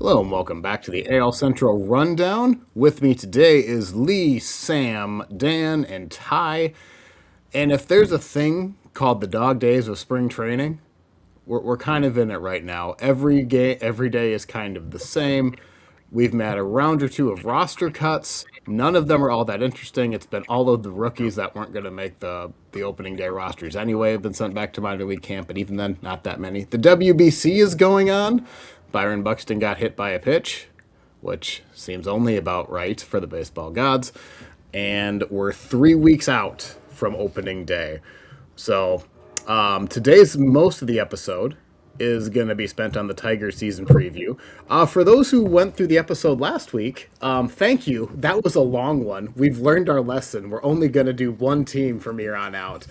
Hello and welcome back to the AL Central Rundown. With me today is Lee, Sam, Dan, and Ty. And if there's a thing called the dog days of spring training, we're kind of in it right now. Every day is kind of the same. We've had a round or two of roster cuts. None of them are all that interesting. It's been all of the rookies that weren't going to make the opening day rosters anyway have been sent back to minor league camp, but even then, not that many. The WBC is going on. Byron Buxton got hit by a pitch, which seems only about right for the baseball gods. And we're 3 weeks out from opening day. So today's most of the episode is going to be spent on the Tigers season preview. For those who went through the episode last week, thank you. That was a long one. We've learned our lesson. We're only going to do one team from here on out.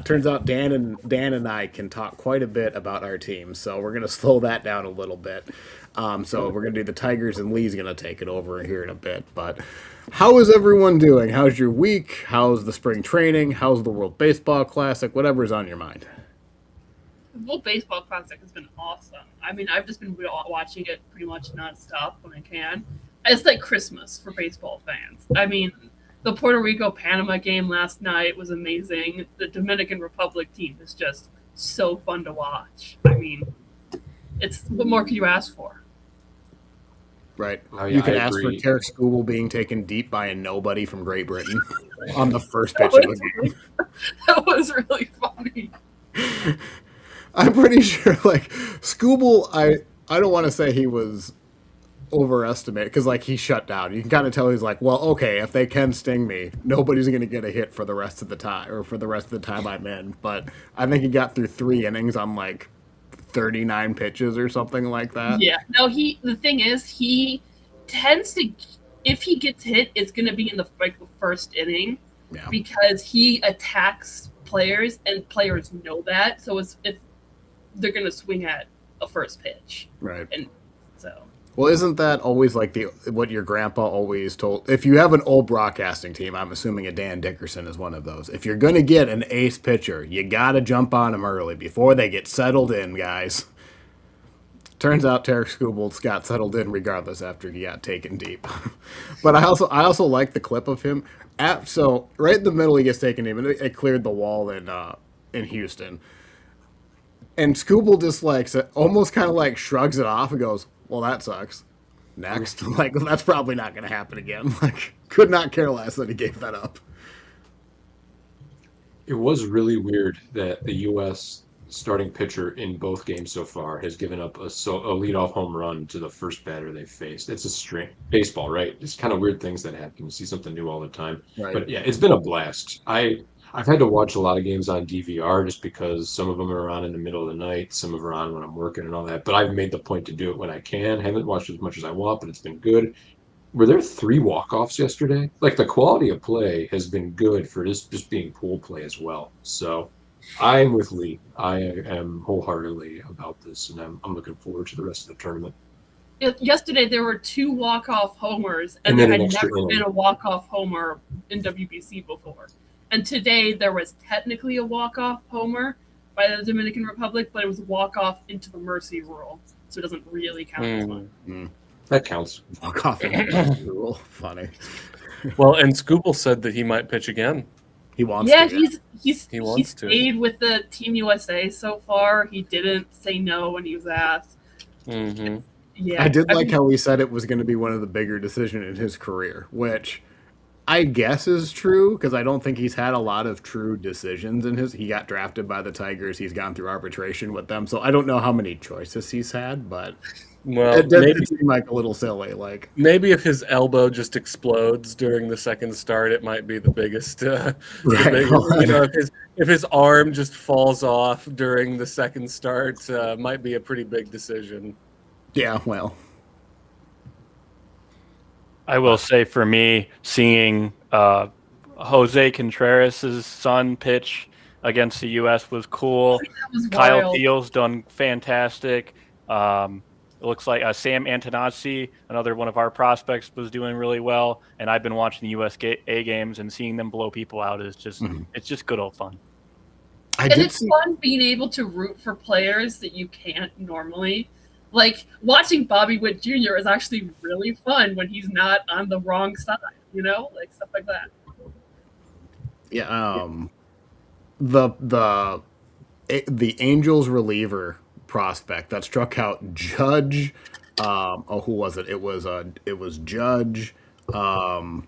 Turns out Dan and I can talk quite a bit about our team, so we're going to slow that down a little bit. So we're going to do the Tigers, and Lee's going to take it over here in a bit. But how is everyone doing? How's your week? How's the spring training? How's the World Baseball Classic? Whatever's on your mind. The World Baseball Classic has been awesome. I mean, I've just been watching it pretty much nonstop when I can. It's like Christmas for baseball fans. I mean, the Puerto Rico-Panama game last night was amazing. The Dominican Republic team is just so fun to watch. I mean, what more could you ask for? Right. Oh, yeah, You could I ask agree. for Tarek Skubal being taken deep by a nobody from Great Britain on the first pitch of the game. That was really funny. I'm pretty sure, like, Skubal, I don't want to say he was overestimated, because, like, he shut down. You can kind of tell he's like, well, okay, if they can sting me, nobody's going to get a hit for the rest of the time, or for the rest of the time I'm in. But I think he got through 3 innings on, like, 39 pitches or something like that. Yeah. No, the thing is, he tends to, if he gets hit, it's going to be in the first inning. Yeah. Because he attacks players, and players know that. So if they're going to swing at a first pitch. Right. And so. Well, isn't that always like what your grandpa always told? If you have an old broadcasting team, I'm assuming a Dan Dickerson is one of those. If you're going to get an ace pitcher, you got to jump on them early before they get settled in, guys. Turns out Tarek Skubal got settled in regardless after he got taken deep. But I also like the clip of him. So right in the middle, he gets taken deep, and it cleared the wall in Houston. And Skubal just like almost kind of like shrugs it off and goes, "Well, that sucks. Next." Like, that's probably not going to happen again. Like, could not care less that he gave that up. It was really weird that the U.S. starting pitcher in both games so far has given up a leadoff home run to the first batter they faced. It's a strange baseball, right? It's kind of weird things that happen. You see something new all the time. Right. But yeah, it's been a blast. I've had to watch a lot of games on DVR just because some of them are on in the middle of the night, some of them are on when I'm working and all that. But I've made the point to do it when I can. Haven't watched as much as I want, but it's been good. Were there 3 walk-offs yesterday? Like, the quality of play has been good for just being pool play as well. So I'm with Lee. I am wholeheartedly about this, and I'm looking forward to the rest of the tournament. Yesterday, there were 2 walk-off homers, and And there then had an extra never inning. been a walk-off homer in WBC before. And today, there was technically a walk-off homer by the Dominican Republic, but it was a walk-off into the mercy rule, so it doesn't really count as much. That counts. Walk off in rule. Funny. Well, and Skubal said that he might pitch again. He wants Yeah, to. he's stayed with the Team USA so far. He didn't say no when he was asked. Mm-hmm. Yeah, I did like how he said it was going to be one of the bigger decisions in his career, which I guess is true, because I don't think he's had a lot of true decisions in his. He got drafted by the Tigers. He's gone through arbitration with them, so I don't know how many choices he's had, but Well, it does maybe seem like a little silly. Like, if his elbow just explodes during the second start, it might be the biggest. Right. If his arm just falls off during the second start, might be a pretty big decision. Yeah, well, I will say for me, seeing Jose Contreras' son pitch against the U.S. was cool. that was Kyle wild. Thiel's done fantastic. It looks like Sam Antonazzi, another one of our prospects, was doing really well. And I've been watching the USA games, and seeing them blow people out is just it's just good old fun. I And did it's see. fun being able to root for players that you can't normally. Like, watching Bobby Witt Jr. is actually really fun when he's not on the wrong side, like stuff like that. Yeah. The Angels reliever prospect that struck out Judge. Who was it? It was Judge. Oh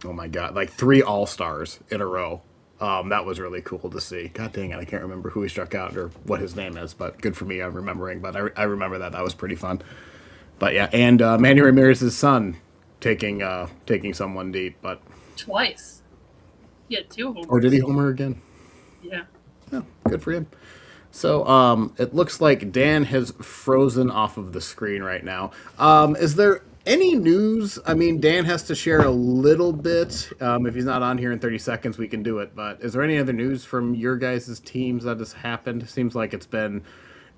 my God, like 3 All-Stars in a row. That was really cool to see. God dang it, I can't remember who he struck out or what his name is, but good for me, I'm remembering. But I remember that was pretty fun. But yeah, and Manny Ramirez's son taking someone deep. But Twice. He had 2 homers. oh, did he homer again? Yeah. Oh, good for him. So it looks like Dan has frozen off of the screen right now. Is there any news? I mean, Dan has to share a little bit. If he's not on here in 30 seconds, we can do it. But is there any other news from your guys' teams that has happened? Seems like it's been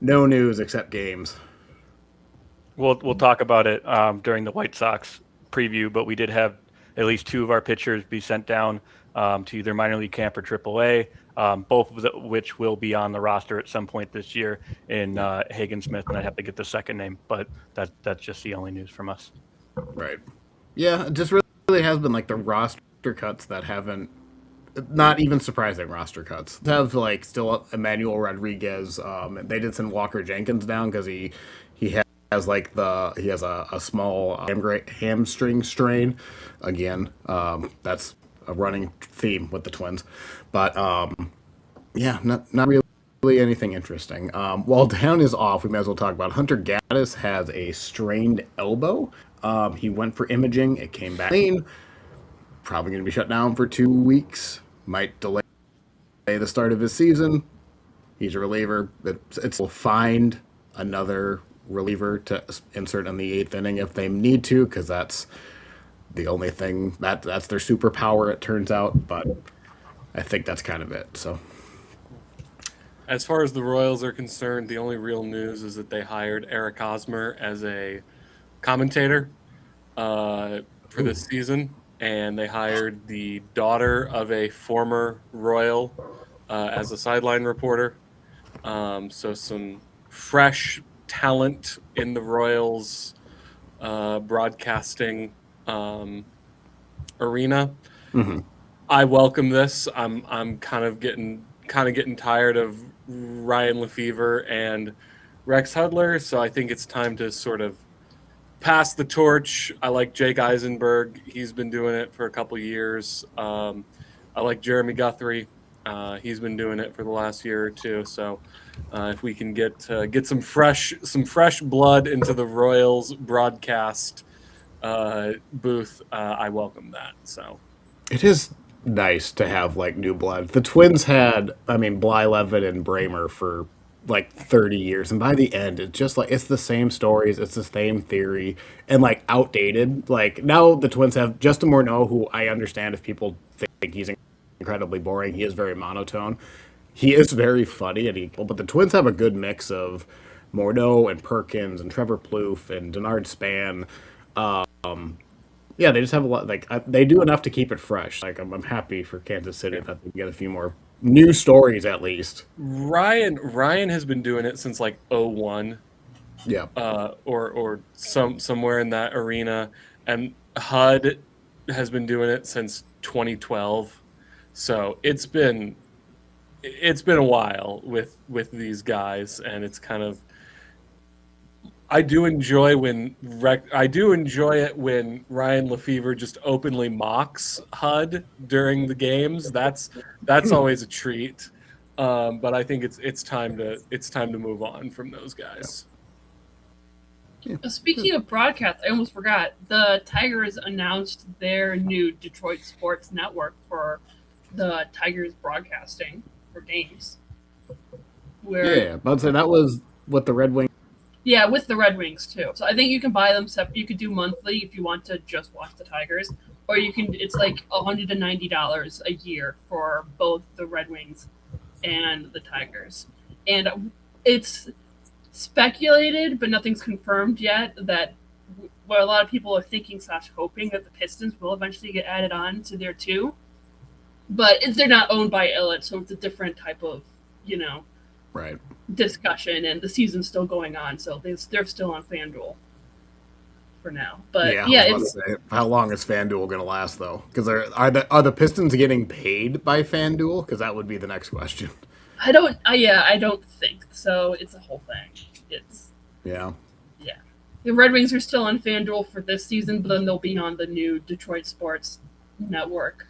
no news except games. We'll talk about it during the White Sox preview, but we did have at least 2 of our pitchers be sent down to either minor league camp or AAA, both of which will be on the roster at some point this year in Hagen Smith, and I have to get the second name, but that's just the only news from us. Right. Yeah, it just really has been like the roster cuts that haven't, not even surprising roster cuts. Have like still Emmanuel Rodriguez. They did send Walker Jenkins down because he has like he has a small hamstring strain. Again, that's a running theme with the Twins, but yeah, not really anything interesting. While Down is off, we may as well talk about Hunter Gaddis has a strained elbow. He went for imaging. It came back clean. Probably going to be shut down for 2 weeks. Might delay the start of his season. He's a reliever. We'll find another reliever to insert in the 8th inning if they need to, because that's the only thing that's their superpower, it turns out. But I think that's kind of it. So, as far as the Royals are concerned, the only real news is that they hired Eric Hosmer as a commentator for this season, and they hired the daughter of a former Royal as a sideline reporter. So some fresh talent in the Royals broadcasting arena. mm-hmm. I welcome this. I'm kind of getting tired of Ryan Lefevre and Rex Hudler, so I think it's time to sort of pass the torch. I like Jake Eisenberg. He's been doing it for a couple years. I like Jeremy Guthrie. He's been doing it for the last year or 2. So if we can get some fresh blood into the Royals broadcast booth, I welcome that. So It is nice to have like new blood. The Twins had, Blyleven and Bramer for like 30 years, and by the end, it's just like it's the same stories, it's the same theory, and like outdated. Like now, the Twins have Justin Morneau, who I understand if people think he's incredibly boring, he is very monotone. He is very funny, but the Twins have a good mix of Morneau and Perkins and Trevor Plouffe and Denard Span. Yeah, they just have a lot. Like they do enough to keep it fresh. Like I'm happy for Kansas City that they get a few more new stories at least. Ryan has been doing it since like 01. Yeah. Or somewhere in that arena, and HUD has been doing it since 2012. So it's been a while with these guys, and it's kind of. I do enjoy it when Ryan Lefevre just openly mocks HUD during the games. That's always a treat. But I think it's time to move on from those guys. Yeah. Speaking of broadcast, I almost forgot. The Tigers announced their new Detroit Sports Network for the Tigers broadcasting for games. Yeah, but so that was what the Red Wings. Yeah, with the Red Wings too. So I think you can buy them separate. You could do monthly if you want to just watch the Tigers, or you can. It's like $190 a year for both the Red Wings and the Tigers, and it's speculated, but nothing's confirmed yet. That what a lot of people are thinking / hoping that the Pistons will eventually get added on to there too, but they're not owned by Illit, so it's a different type of Right. discussion, and the season's still going on, so they're still on FanDuel for now. But Yeah, yeah, I was about to say, how long is FanDuel going to last though? Because are the Pistons getting paid by FanDuel? Because that would be the next question. I don't think so. It's a whole thing. It's Yeah. yeah. The Red Wings are still on FanDuel for this season, but then they'll be on the new Detroit Sports Network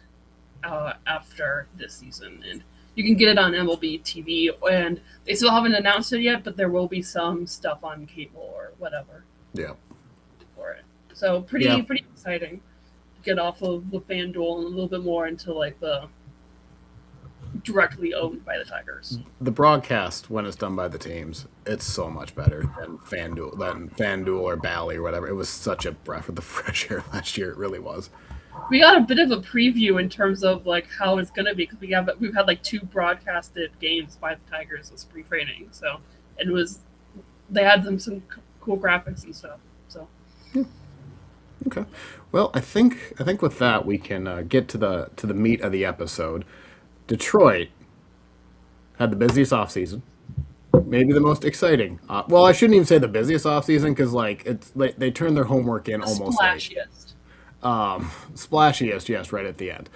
after this season, and you can get it on MLB TV. And they still haven't announced it yet, but there will be some stuff on cable or whatever Yeah. for it. So pretty Yeah. pretty exciting. Get off of the FanDuel and a little bit more into like the directly owned by the Tigers. The broadcast when it's done by the teams, it's so much better than FanDuel or Bally or whatever. It was such a breath of the fresh air last year. It really was. We got a bit of a preview in terms of like how it's going to be because we've had like 2 broadcasted games by the Tigers with spring training. So they had some cool graphics and stuff. So Okay. Well, I think with that we can get to the meat of the episode. Detroit had the busiest offseason, maybe the most exciting. Well, I shouldn't even say the busiest offseason because they turned their homework in almost splashiest. Splashiest, yes, right at the end.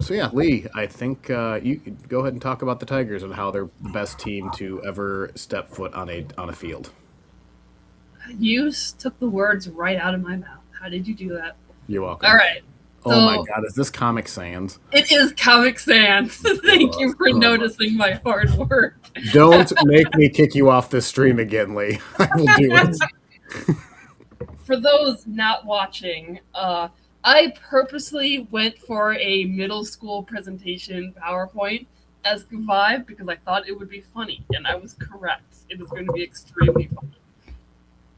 So yeah, Lee, I think you could go ahead and talk about the Tigers and how they're the best team to ever step foot on a field. You took the words right out of my mouth. How did you do that? You're welcome. All right. Oh So- my God, is this Comic Sans? It is Comic Sans. Thank you for noticing my hard work. Don't make me kick you off this stream again, Lee. I will do it. For those not watching, I purposely went for a middle school presentation PowerPoint as vibe because I thought it would be funny, and I was correct. It was going to be extremely funny.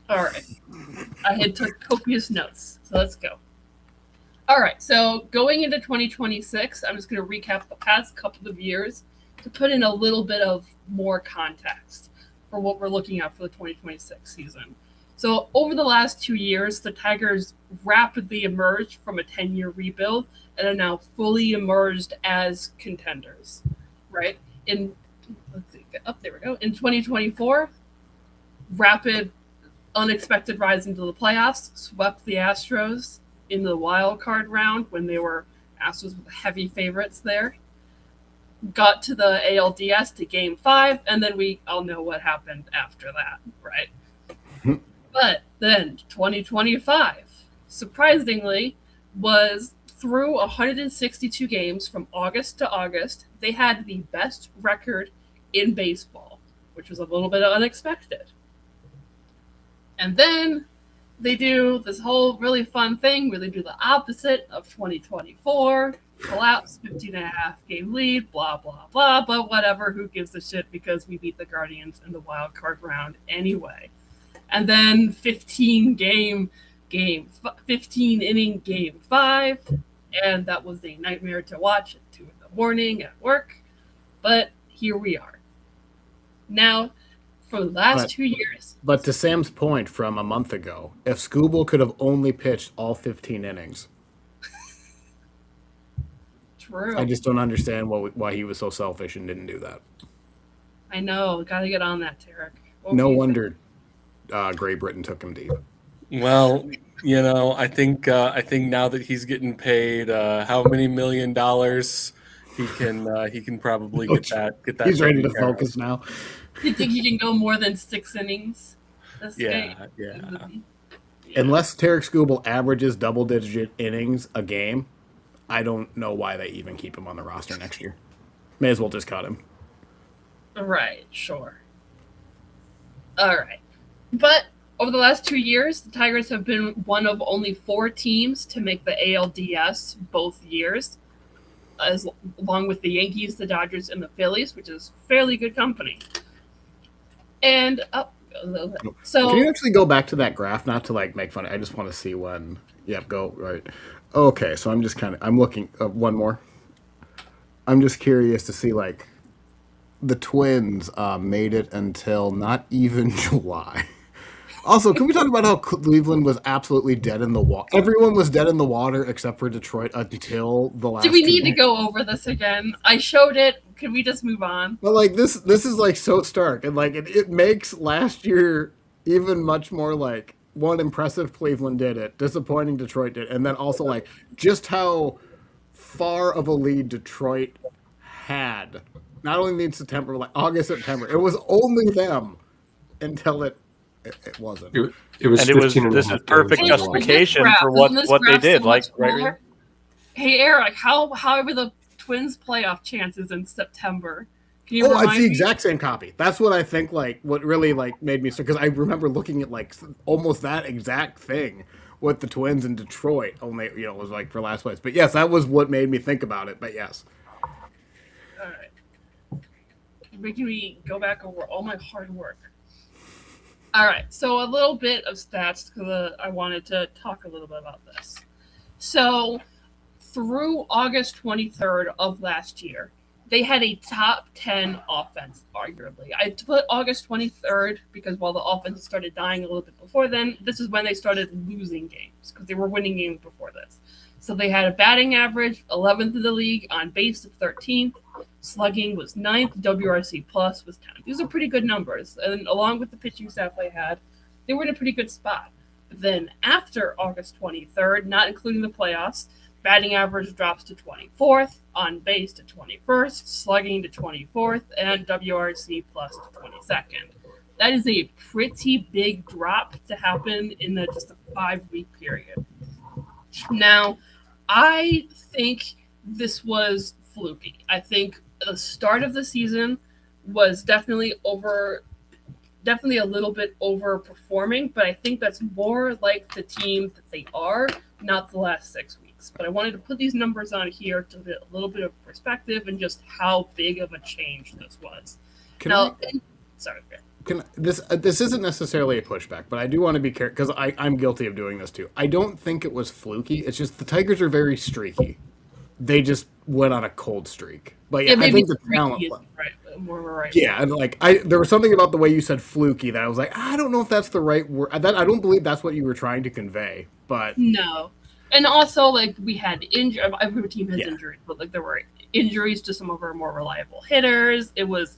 All right. I had took copious notes, so let's go. All right, so going into 2026, I'm just going to recap the past couple of years to put in a little bit of more context for what we're looking at for the 2026 season. So over the last 2 years, the Tigers rapidly emerged from a 10-year rebuild and are now fully emerged as contenders, right? Let's see, there we go. In 2024, rapid, unexpected rise into the playoffs, swept the Astros in the wild card round when they were Astros with heavy favorites there. Got to the ALDS to Game 5, and then we all know what happened after that, right? But then 2025, surprisingly, was through 162 games from August to August, they had the best record in baseball, which was a little bit unexpected. And then they do this whole really fun thing where they do the opposite of 2024, collapse, 15.5 game lead, blah, blah, blah, but whatever, who gives a shit because we beat the Guardians in the wild card round anyway. And then 15 inning game 5, and that was a nightmare to watch at 2 a.m. at work, but here we are. Now, for the last 2 years. But to Sam's point from a month ago, if Scooble could have only pitched all 15 innings, True. I just don't understand why he was so selfish and didn't do that. I know. Got to get on that, Tarek. No wonder Great Britain took him deep. Well, I think now that he's getting paid how many $1 million, he can probably get that. He's ready to taken care of. focus now. You think he can go more than 6 innings this game? Yeah. Unless Tarek Scooble averages double-digit innings a game, I don't know why they even keep him on the roster next year. May as well just cut him. Right, sure. All right. But over the last 2 years, the Tigers have been one of only 4 teams to make the ALDS both years, along with the Yankees, the Dodgers, and the Phillies, which is fairly good company. And so Can you actually go back to that graph? Not to make fun. I just want to see when. Yep, go right. Okay, so I'm looking one more. I'm just curious to see the Twins made it until not even July. Also, can we talk about how Cleveland was absolutely dead in the water? Everyone was dead in the water except for Detroit until the last. Do we need to go over this again? I showed it. Can we just move on? But like this is like so stark, and like it makes last year even much more like one impressive. Cleveland did it, disappointing Detroit did, and then also like just how far of a lead Detroit had. Not only in September, like August, September, it was only them until it wasn't. It was And it was 15 and a this half is perfect games. justification Graph, for isn't this what they graph did. so Like much right, smaller? Hey Eric, however the Twins playoff chances in September? Can you Oh, it's remind the me? exact same copy. That's what I think. Like, what really like made me so because I remember looking at like almost that exact thing with the Twins in Detroit. Only it was like for last place. But yes, that was what made me think about it. But yes, All right, making me go back over all my hard work. All right, so a little bit of stats because I wanted to talk a little bit about this. So through August 23rd of last year, they had a top 10 offense, arguably. I put August 23rd because while the offense started dying a little bit before then, this is when they started losing games because they were winning games before this. So they had a batting average, 11th in the league, on base of 13th. Slugging was 9th, WRC plus was 10th. These are pretty good numbers. And along with the pitching staff they had, they were in a pretty good spot. Then after August 23rd, not including the playoffs, batting average drops to 24th, on base to 21st, slugging to 24th, and WRC plus to 22nd. That is a pretty big drop to happen in just a 5-week period. Now, I think this was fluky. I think the start of the season was definitely a little bit overperforming, but I think that's more like the team that they are, not the last 6 weeks. But I wanted to put these numbers on here to get a little bit of perspective and just how big of a change this was. Sorry. this isn't necessarily a pushback, but I do want to be careful because I'm guilty of doing this too. I don't think it was fluky. It's just the Tigers are very streaky. They just went on a cold streak. But yeah, I think the talent. Right. Yeah, and like there was something about the way you said fluky that I was like, I don't know if that's the right word. I don't believe that's what you were trying to convey. But no, and also like we had injury. Every team has injuries, but like there were injuries to some of our more reliable hitters. It was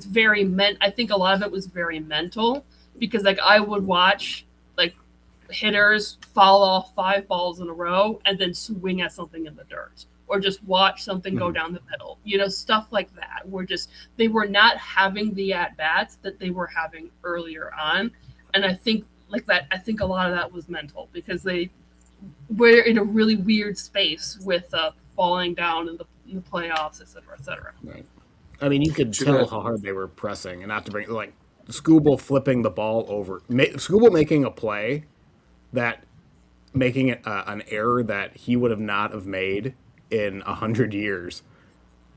very I think a lot of it was very mental because like I would watch like hitters foul off 5 balls in a row and then swing at something in the dirt. Or just watch something go down the middle, stuff like that. They were not having the at bats that they were having earlier on, and I think a lot of that was mental because they were in a really weird space with falling down in the playoffs, et cetera, et cetera. Right. I mean, you could tell how hard they were pressing, and not to bring like Skubal flipping the ball over, Skubal making a play that making it an error that he would have not have made in 100 years,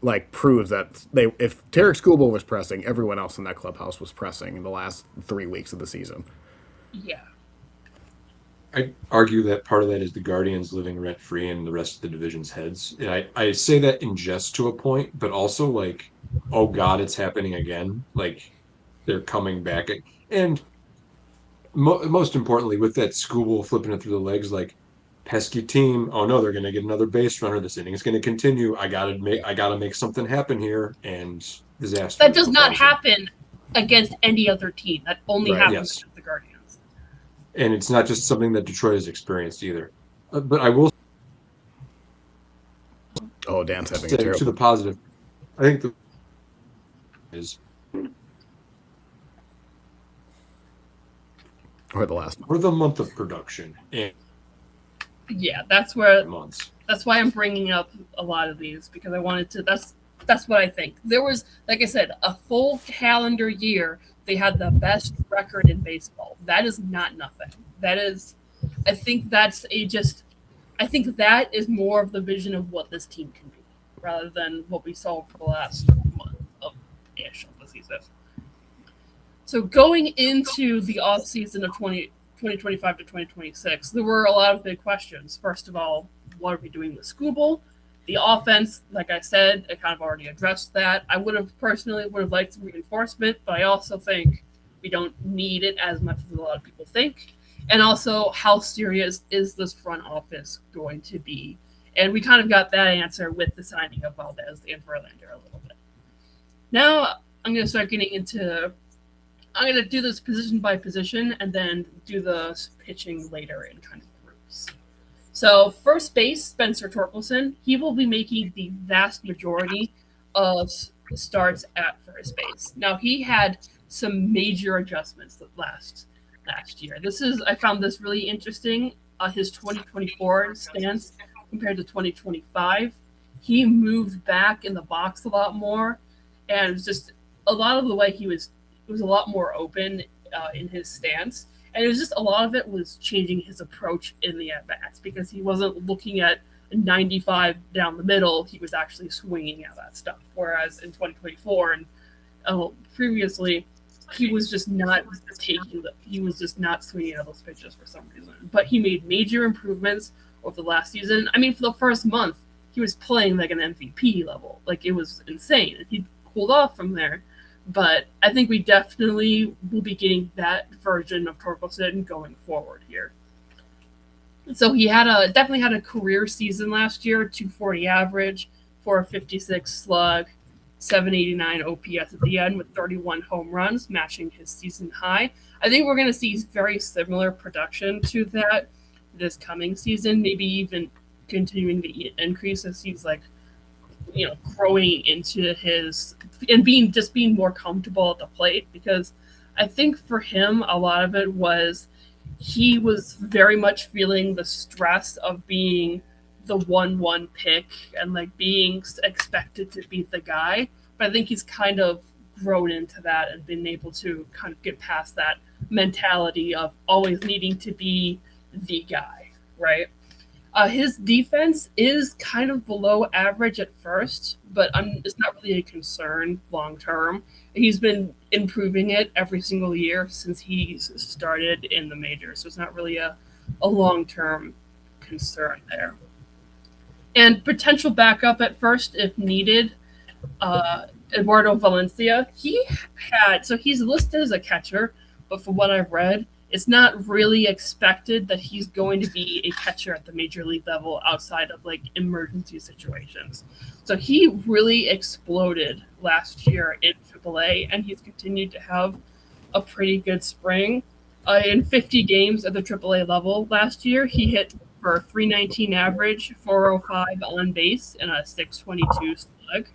like proves that if Tarek Skubal was pressing, everyone else in that clubhouse was pressing in the last 3 weeks of the season. Yeah. I argue that part of that is the Guardians living rent free in the rest of the division's heads. And I say that in jest to a point, but also like, oh God, it's happening again. Like they're coming back. And most importantly, with that Skubal flipping it through the legs, like pesky team. Oh no, they're going to get another base runner. This inning is going to continue. I gotta make something happen here, and disaster. That does not happen against any other team. That only happens against the Guardians. And it's not just something that Detroit has experienced either. But I will. Oh, Dan's having say to the positive. I think is. Or the last month. Or the month of production. Yeah, that's where months. That's why I'm bringing up a lot of these because I wanted to. That's what I think. There was, like I said, a full calendar year. They had the best record in baseball. That is not nothing. That is, I think that is more of the vision of what this team can be, rather than what we saw for the last month of the season. So going into the offseason of 2025 to 2026, there were a lot of big questions. First of all, what are we doing with Skubal? The offense, like I said, I kind of already addressed that. I would have liked some reinforcement, but I also think We don't need it as much as a lot of people think. And also, how serious is this front office going to be? And we kind of got that answer with the signing of Valdez and Verlander a little bit. Now I'm going to start getting into. I'm going to do this position by position and then do the pitching later in kind of groups. So first base, Spencer Torkelson. He will be making the vast majority of starts at first base. Now he had some major adjustments last year. I found this really interesting. His 2024 stance compared to 2025, he moved back in the box a lot more, and it was just a lot of the way it was a lot more open in his stance, and it was just a lot of it was changing his approach in the at bats because he wasn't looking at 95 down the middle. He was actually swinging at that stuff. Whereas in 2024 and previously, he was just not swinging at those pitches for some reason. But he made major improvements over the last season. I mean, for the first month, he was playing like an MVP level. Like, it was insane. He cooled off from there. But I think we definitely will be getting that version of Torkelson going forward here. So he definitely had a career season last year, 240 average, 456 slug, 789 OPS at the end with 31 home runs, matching his season high. I think we're going to see very similar production to that this coming season, maybe even continuing to increase as he's growing into his and being more comfortable at the plate, because I think for him a lot of it was he was very much feeling the stress of being the 1-1 pick and being expected to be the guy. But I think he's kind of grown into that and been able to kind of get past that mentality of always needing to be the guy, right? His defense is kind of below average at first, but it's not really a concern long term. He's been improving it every single year since he's started in the majors, so it's not really a long-term concern there. And potential backup at first if needed, Eduardo Valencia. He's listed as a catcher, but from what I've read, it's not really expected that he's going to be a catcher at the major league level outside of emergency situations. So he really exploded last year in AAA, and he's continued to have a pretty good spring. In 50 games at the AAA level last year, he hit for 319 average, 405 on base, and a 622 slug.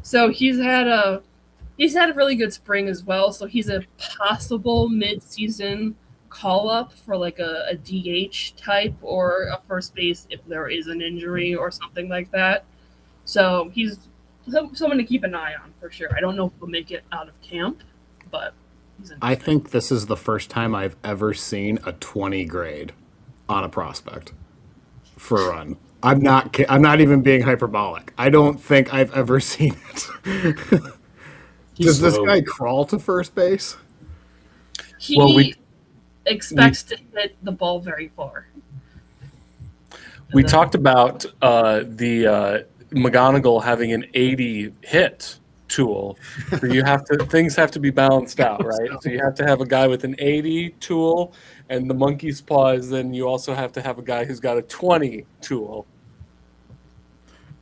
So he's had a really good spring as well. So he's a possible mid-season call-up for a DH type or a first base if there is an injury or something like that. So he's someone to keep an eye on for sure. I don't know if he'll make it out of camp, but I think this is the first time I've ever seen a 20 grade on a prospect for a run. I'm not even being hyperbolic. I don't think I've ever seen it. Does this guy crawl to first base? He expects to hit the ball very far. We talked about the McGonigal having an 80 hit tool. So things have to be balanced out, right? So you have to have a guy with an 80 tool, and the monkey's paw is then you also have to have a guy who's got a 20 tool.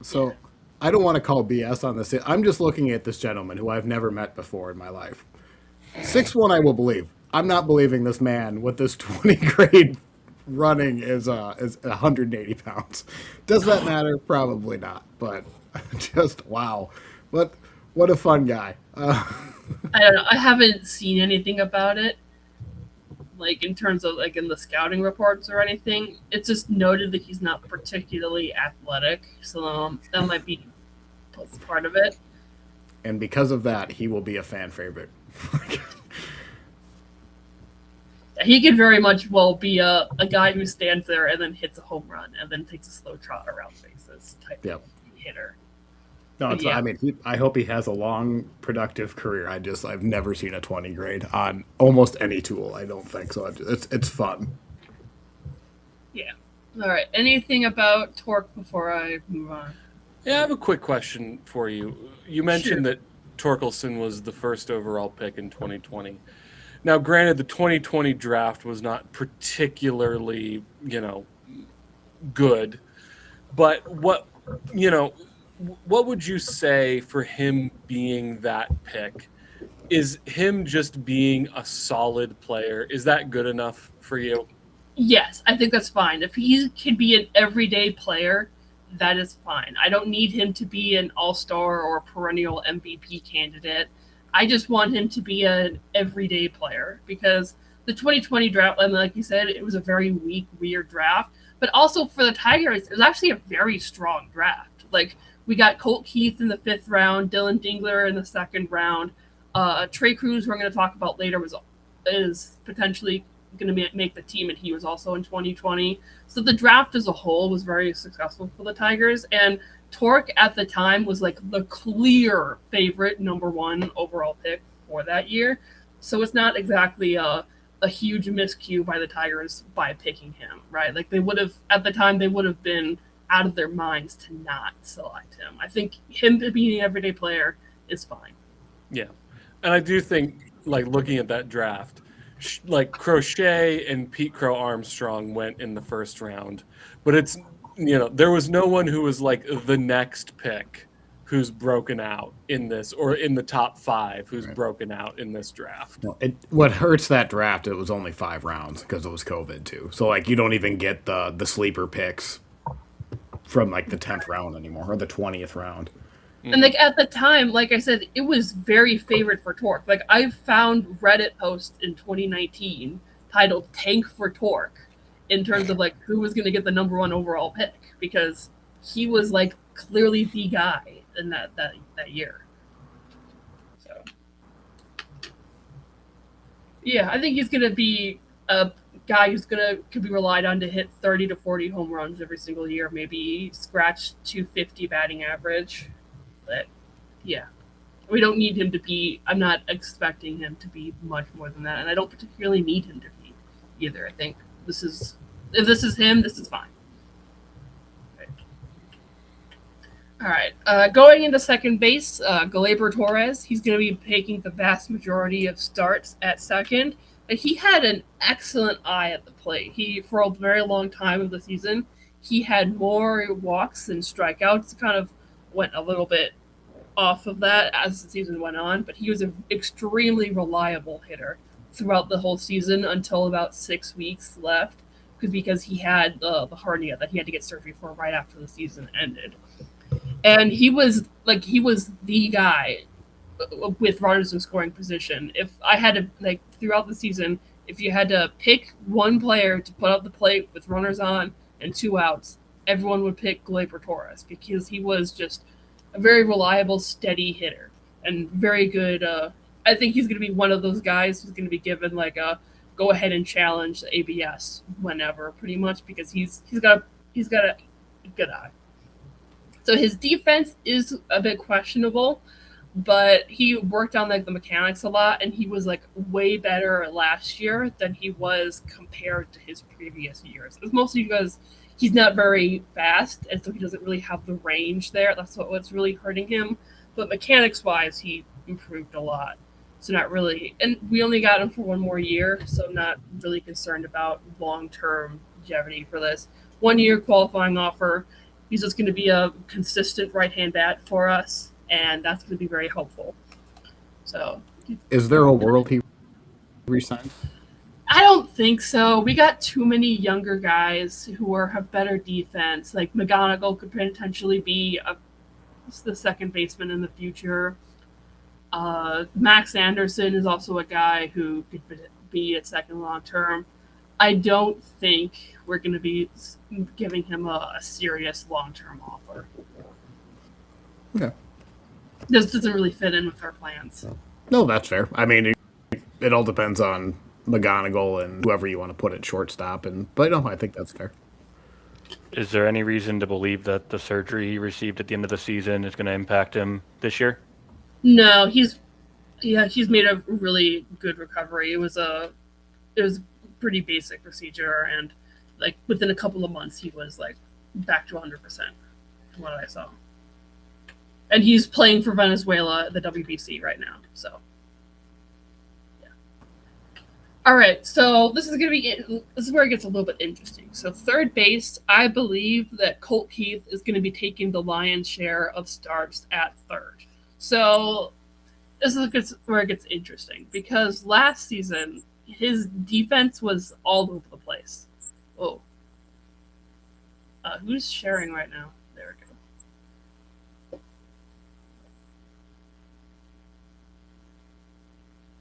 So I don't want to call BS on this. I'm just looking at this gentleman who I've never met before in my life. 6'1", I will believe. I'm not believing this man with this 20 grade running is 180 pounds. Does that matter? Probably not. But just wow, what a fun guy. I don't know. I haven't seen anything about it, in terms of in the scouting reports or anything. It's just noted that he's not particularly athletic, so that might be part of it. And because of that, he will be a fan favorite. He could very much be a guy who stands there and then hits a home run and then takes a slow trot around bases type of hitter. No, I mean, I hope he has a long, productive career. I've never seen a 20 grade on almost any tool. I don't think so. It's fun. Yeah. All right. Anything about Torque before I move on? Yeah, I have a quick question for you. You mentioned that Torkelson was the first overall pick in 2020. Now, granted, the 2020 draft was not particularly, good, but what would you say for him being that pick? Is him just being a solid player, is that good enough for you? Yes, I think that's fine. If he can be an everyday player, that is fine. I don't need him to be an all-star or perennial MVP candidate. I just want him to be an everyday player because the 2020 draft, and like you said, it was a very weak, weird draft. But also for the Tigers, it was actually a very strong draft. Like we got Colt Keith in the 5th round, Dylan Dingler in the 2nd round. Trey Cruz, we're going to talk about later, is potentially going to make the team, and he was also in 2020. So the draft as a whole was very successful for the Tigers, and Torque at the time was like the clear favorite number 1 overall pick for that year. So it's not exactly a huge miscue by the Tigers by picking him, right? Like they would have at the time, they would have been out of their minds to not select him. I think him being an everyday player is fine. Yeah, and I do think, like looking at that draft, like Crochet and Pete Crow Armstrong went in the 1st round, but it's there was no one who was like the next pick who's broken out in this, or in the top 5 who's broken out in this draft. No, what hurts that draft, it was only 5 rounds because it was COVID too. So like you don't even get the sleeper picks from like the 10th round anymore, or the 20th round. And like at the time, like I said, it was very favored for Torque. Like I found Reddit posts in 2019 titled "Tank for Torque" in terms of like who was going to get the number 1 overall pick, because he was like clearly the guy in that year. So yeah, I think he's going to be a guy who's could be relied on to hit 30 to 40 home runs every single year, maybe scratch 250 batting average. But yeah, we don't need him to be. I'm not expecting him to be much more than that, and I don't particularly need him to be either. I think if this is him, this is fine. Okay. All right, going into second base, Gleyber Torres. He's going to be taking the vast majority of starts at second. And he had an excellent eye at the plate. He, for a very long time of the season, he had more walks than strikeouts. Kind of went a little bit off of that as the season went on, but he was an extremely reliable hitter throughout the whole season until about 6 weeks left, because he had the hernia that he had to get surgery for right after the season ended. And he was the guy with runners in scoring position. If I had to, like, throughout the season, if you had to pick one player to put up the plate with runners on and 2 outs, everyone would pick Gleyber Torres, because he was just a very reliable, steady hitter and very good. I think he's going to be one of those guys who's going to be given like a go ahead and challenge the ABS whenever, pretty much, because he's got a good eye. So his defense is a bit questionable, but he worked on like the mechanics a lot, and he was like way better last year than he was compared to his previous years. It's mostly because he's not very fast, and so he doesn't really have the range there. That's what's really hurting him. But mechanics-wise, he improved a lot. So not really. And we only got him for 1 more year, so I'm not really concerned about long-term longevity for this. 1 year qualifying offer. He's just going to be a consistent right-hand bat for us, and that's going to be very helpful. So, is there a world he resigns? I don't think so. We got too many younger guys who have better defense. Like McGonigal could potentially be the second baseman in the future. Max Anderson is also a guy who could be at second long term. I don't think we're going to be giving him a serious long term offer. Okay. This doesn't really fit in with our plans. No, that's fair. I mean, it all depends on McGonigal and whoever you want to put at shortstop, but no, I think that's fair. Is there any reason to believe that the surgery he received at the end of the season is going to impact him this year? No, he's made a really good recovery. It was a pretty basic procedure, and like within a couple of months he was like back to 100% from what I saw. And he's playing for Venezuela at the WBC right now. So, yeah. All right. So this is where it gets a little bit interesting. So third base, I believe that Colt Keith is going to be taking the lion's share of starts at third. So this is where it gets interesting because last season his defense was all over the place. Oh, who's sharing right now? There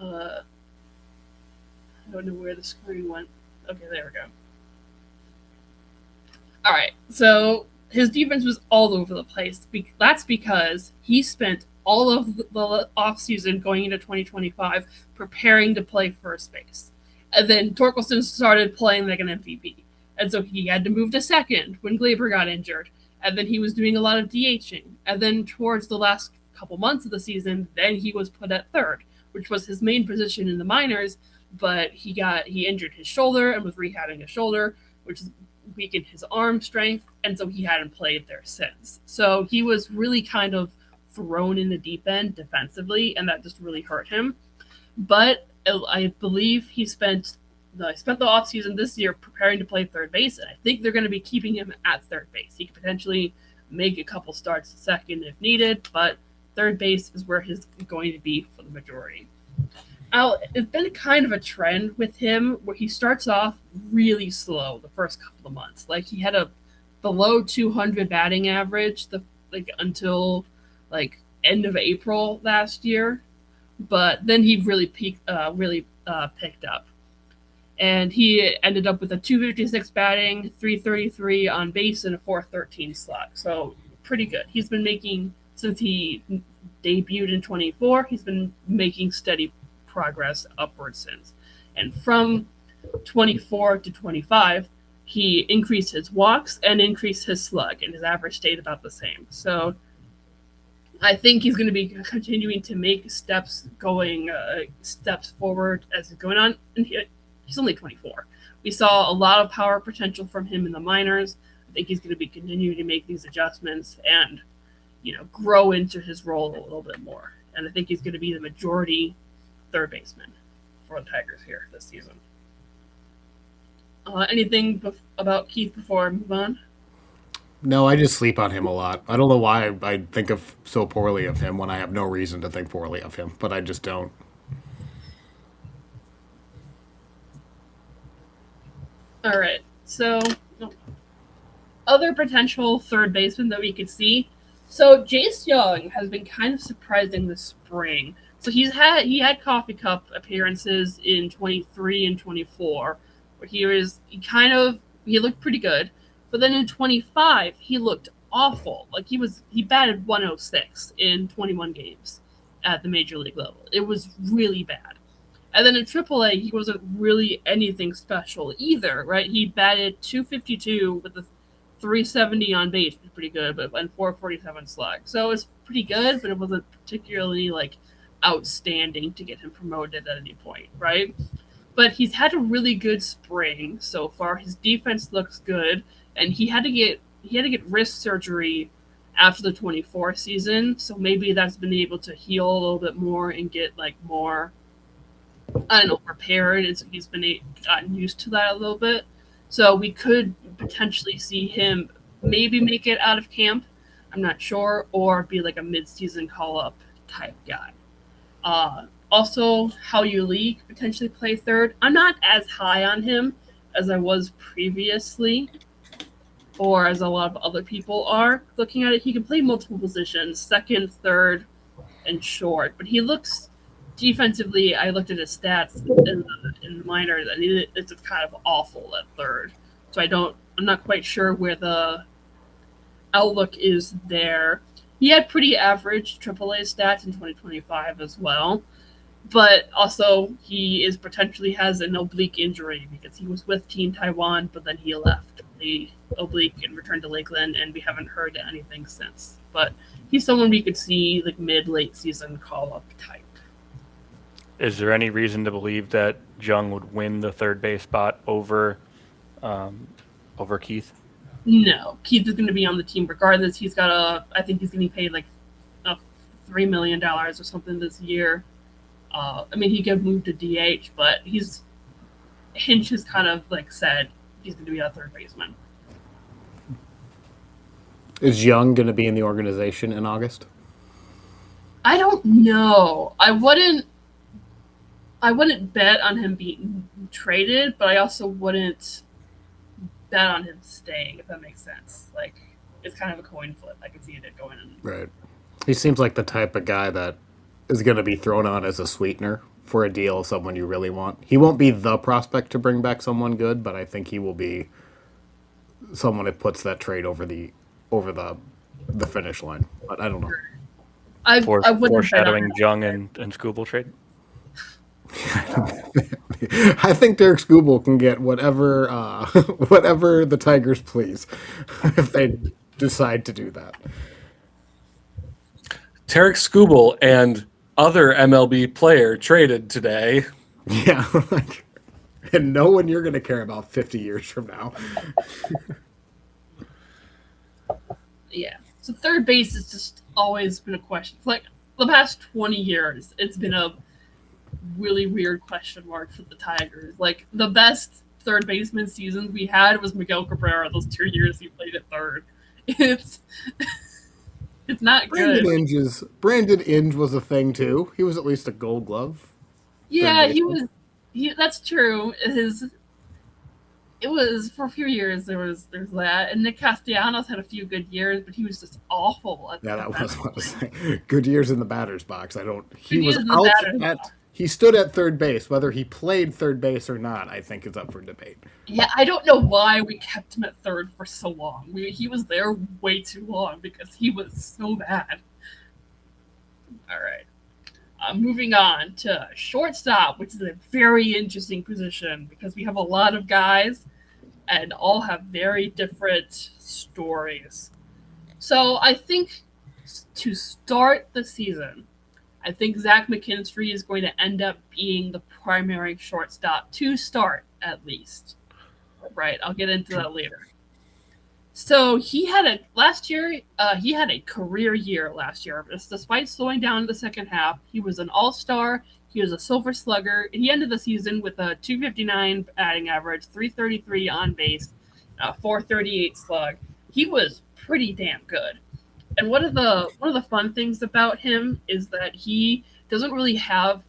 we go. I don't know where the screen went. Okay, there we go. All right, so his defense was all over the place. That's because he spent all of the offseason going into 2025 preparing to play first base. And then Torkelson started playing like an MVP. And so he had to move to second when Glaber got injured. And then he was doing a lot of DHing. And then towards the last couple months of the season, then he was put at third, which was his main position in the minors. But he injured his shoulder and was rehabbing his shoulder, which weakened his arm strength. And so he hadn't played there since. So he was really kind of thrown in the deep end defensively, and that just really hurt him. But I believe he spent the offseason this year preparing to play third base, and I think they're going to be keeping him at third base. He could potentially make a couple starts at second if needed, but third base is where he's going to be for the majority. Now, it's been kind of a trend with him where he starts off really slow the first couple of months. Like he had a below 200 batting average until end of April last year, but then he really picked up, and he ended up with a 256 batting, 333 on base, and a 413 slug. So pretty good. He's been making since he debuted in 24. He's been making steady progress upward since, and from 24 to 25. He increased his walks and increased his slug, and his average stayed about the same. So I think he's going to be continuing to make steps forward as he's going on. And he's only 24. We saw a lot of power potential from him in the minors. I think he's going to be continuing to make these adjustments and, grow into his role a little bit more. And I think he's going to be the majority third baseman for the Tigers here this season. Anything about Keith before I move on? No, I just sleep on him a lot. I don't know why I think of so poorly of him when I have no reason to think poorly of him, but I just don't. All right. So, other potential third baseman that we could see. So, Jace Young has been kind of surprising this spring. So he had Coffee Cup appearances in 23 and 24, where he looked pretty good. But then in 25, he looked awful. Like he batted 106 in 21 games at the major league level. It was really bad. And then in AAA, he wasn't really anything special either, right? He batted 252 with a 370 on base, which was pretty good, and 447 slug. So it was pretty good, but it wasn't particularly outstanding to get him promoted at any point, right? But he's had a really good spring so far. His defense looks good, and he had to get wrist surgery after the 24 season, so maybe that's been able to heal a little bit more and get more, prepared, and so he's gotten used to that a little bit. So we could potentially see him maybe make it out of camp. I'm not sure, or be a mid-season call-up type guy. Also, How You Lee potentially play third. I'm not as high on him as I was previously, or as a lot of other people are looking at it. He can play multiple positions, second, third, and short. But he looks defensively, I looked at his stats in the minors, and it's kind of awful at third. So I'm not quite sure where the outlook is there. He had pretty average AAA stats in 2025 as well. But also, he potentially has an oblique injury because he was with Team Taiwan, but then he left the oblique and returned to Lakeland, and we haven't heard anything since. But he's someone we could see late season call-up type. Is there any reason to believe that Jung would win the third base spot over Keith? No, Keith is going to be on the team regardless. I think he's getting paid $3 million or something this year. I mean, he could move to DH, but Hinch has kind of like said he's going to be a third baseman. Is Young going to be in the organization in August? I don't know. I wouldn't bet on him being traded, but I also wouldn't bet on him staying, if that makes sense. Like, it's kind of a coin flip. I can see it going in. Right. He seems like the type of guy that is going to be thrown on as a sweetener for a deal of someone you really want. He won't be the prospect to bring back someone good, but I think he will be someone that puts that trade over the finish line. But I don't know. I wouldn't bet on Foreshadowing him. Jung and Skubal trade. I think Derek Skubal can get whatever whatever the Tigers please if they decide to do that. Tarek Skubal and other MLB player traded today. Yeah, like, and no one you're going to care about 50 years from now. Yeah. So third base has just always been a question. For like the past 20 years, it's been a really weird question mark for the Tigers. Like the best third baseman seasons we had was Miguel Cabrera. Those 2 years he played at third. It's not good. Brandon Inge was a thing too. He was at least a Gold Glove. Yeah, he was. That's true. It was for a few years. There's that, and Nick Castellanos had a few good years, but he was just awful. Yeah, that was what I was saying. Good years in the batter's box. He Good was years in the out batter's at. box. He stood at third base. Whether he played third base or not, I think is up for debate. Yeah, I don't know why we kept him at third for so long. He was there way too long because he was so bad. All right. Moving on to shortstop, which is a very interesting position because we have a lot of guys and all have very different stories. So I think to start the season, I think Zach McKinstry is going to end up being the primary shortstop to start, at least. Right, I'll get into that later. So he had a career year last year. Despite slowing down in the second half, he was an all-star. He was a Silver Slugger. And he ended the season with a 259 batting average, 333 on base, 438 slug. He was pretty damn good. And one of the fun things about him is that he doesn't really have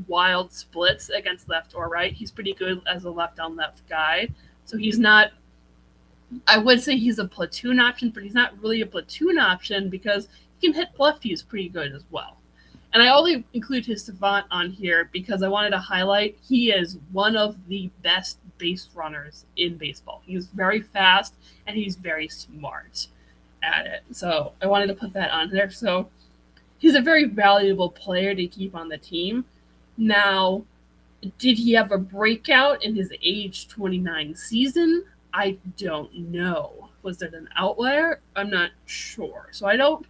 wild splits against left or right. He's pretty good as a left-on-left guy. So he's not. I would say he's a platoon option, but he's not really a platoon option because he can hit lefties pretty good as well. And I only include his savant on here because I wanted to highlight he is one of the best base runners in baseball. He's very fast and he's very smart at it. So I wanted to put that on there. So he's a very valuable player to keep on the team. Now, did he have a breakout in his age 29 season? I don't know. Was it an outlier? I'm not sure. So I don't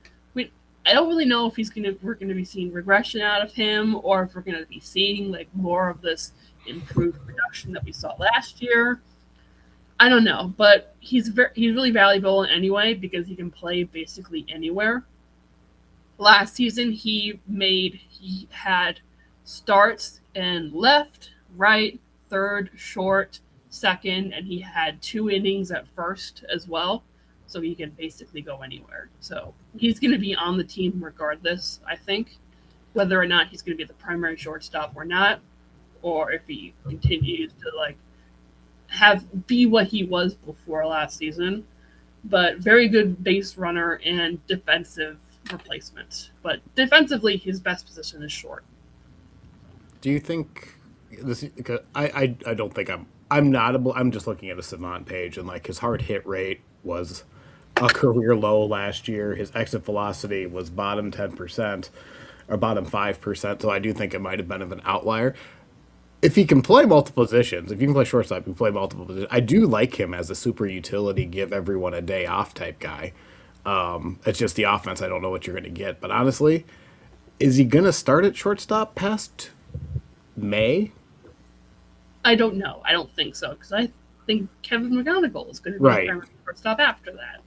really know if we're gonna be seeing regression out of him or if we're gonna be seeing like more of this improved production that we saw last year. I don't know, but he's really valuable anyway because he can play basically anywhere. Last season he had starts in left, right, third, short, second, and he had 2 innings at first as well. So he can basically go anywhere. So he's going to be on the team regardless, I think, whether or not he's going to be the primary shortstop or not, or if he continues to be what he was before last season. But very good base runner and defensive replacement. But defensively, his best position is short. Do you think this? Because I don't think I'm just looking at a savant page and like his hard hit rate was a career low last year. His exit velocity was bottom 10% or bottom 5%. So I do think it might have been of an outlier. If he can play multiple positions, if you can play shortstop, you can play multiple positions. I do like him as a super utility, give everyone a day off type guy. It's just the offense. I don't know what you're going to get. But honestly, is he going to start at shortstop past May? I don't know. I don't think so because I think Kevin McGonigal is going to be the primary shortstop after that.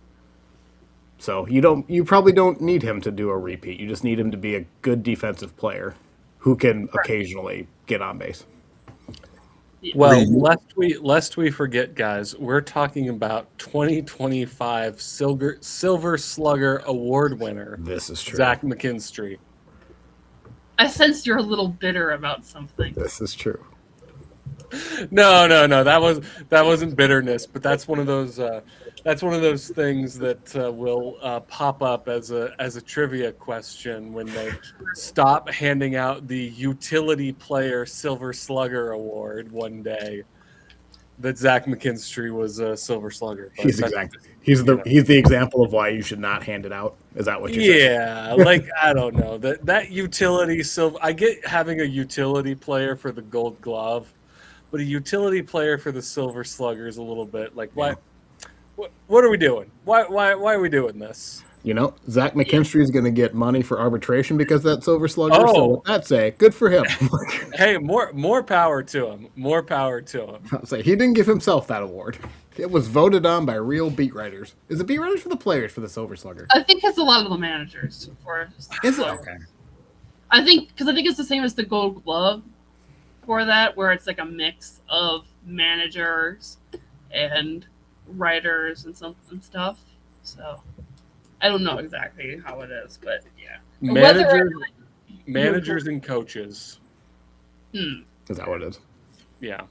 So you probably don't need him to do a repeat. You just need him to be a good defensive player who can occasionally get on base. Well, lest we forget, guys, we're talking about 2025 Silver Slugger Award winner. This is true. Zach McKinstry. I sense you're a little bitter about something. This is true. No. That wasn't bitterness, but that's one of those things that will pop up as a trivia question when they stop handing out the utility player Silver Slugger Award one day. That Zach McKinstry was a Silver Slugger. He's the example of why you should not hand it out. Is that what you're saying? Yeah, like I don't know that utility silver. I get having a utility player for the Gold Glove, but a utility player for the Silver Slugger is a little bit like what? What are we doing? Why are we doing this? You know, Zach McKinstry is going to get money for arbitration because of that Silver Slugger. So Oh. what that say? Good for him. Hey, more power to him. More power to him. I'll say he didn't give himself that award. It was voted on by real beat writers. Is it beat writers for the players for the Silver Slugger? I think it's a lot of the managers. Is it okay? I think it's the same as the Gold Glove for that, where it's like a mix of managers and writers and stuff. So I don't know exactly how it is, but yeah, Managers and coaches. Is that what it is? Yeah.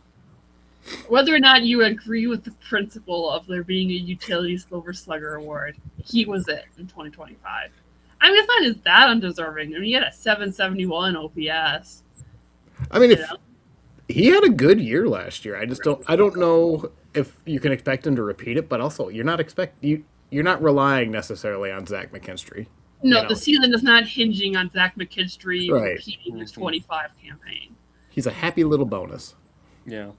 Whether or not you agree with the principle of there being a utility Silver Slugger award, he was it in 2025. I mean, it's not as that undeserving. I mean, he had a 771 OPS. I mean, he had a good year last year. I don't know if you can expect him to repeat it, but also you're not relying necessarily on Zach McKinstry. No, the season is not hinging on Zach McKinstry repeating his 25 campaign. He's a happy little bonus. Yeah.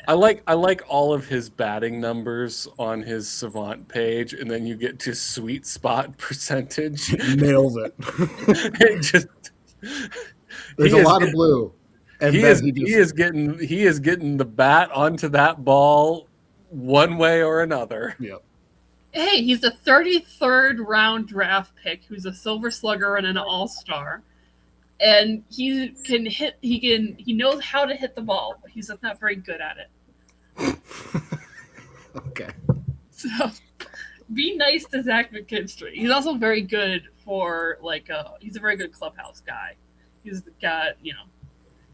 I like all of his batting numbers on his Savant page, and then you get to sweet spot percentage. Nails it. There's a lot of blue. And he is getting the bat onto that ball one way or another. Yep. Hey, he's a 33rd round draft pick who's a Silver Slugger and an All-Star. And he knows how to hit the ball, but he's just not very good at it. Okay. So be nice to Zach McKinstry. He's also very good for he's a very good clubhouse guy. He's got,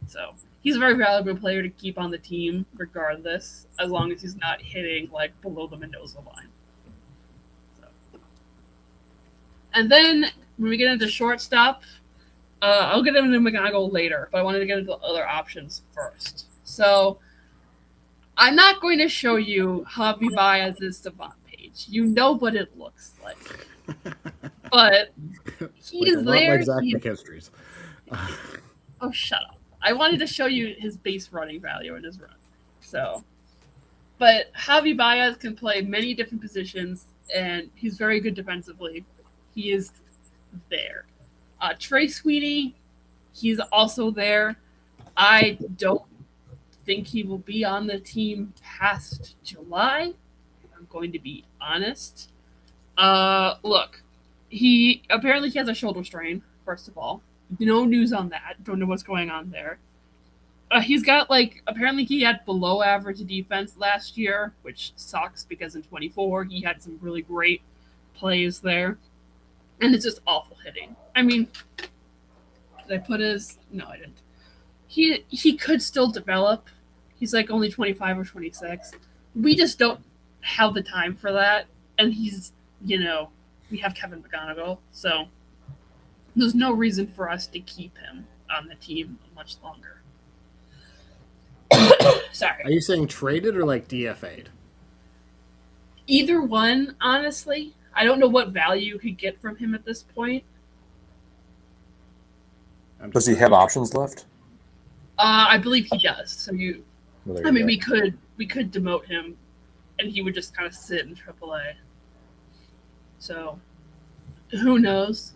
so he's a very valuable player to keep on the team regardless, as long as he's not hitting below the Mendoza line. So. And then when we get into shortstop, I'll get into McGonagall later, but I wanted to get into the other options first. So I'm not going to show you Javi Baez's Savant page. You know what it looks like. But he is there. Like Zach McKinstry's. Oh, shut up. I wanted to show you his base running value in his run. So, but Javi Baez can play many different positions, and he's very good defensively. He is there. Trey Sweeney, he's also there. I don't think he will be on the team past July. I'm going to be honest. Look, he has a shoulder strain, first of all. No news on that. Don't know what's going on there. He's got apparently he had below average defense last year, which sucks because in 24 he had some really great plays there. And it's just awful hitting. I mean, did I put his? No, I didn't. He could still develop. He's only 25 or 26. We just don't have the time for that. And he's, we have Kevin McGonagall, so there's no reason for us to keep him on the team much longer. Sorry. Are you saying traded or DFA'd? Either one, honestly. I don't know what value you could get from him at this point. Does he have options left? I believe he does. So we could demote him, and he would just kind of sit in AAA. So, who knows?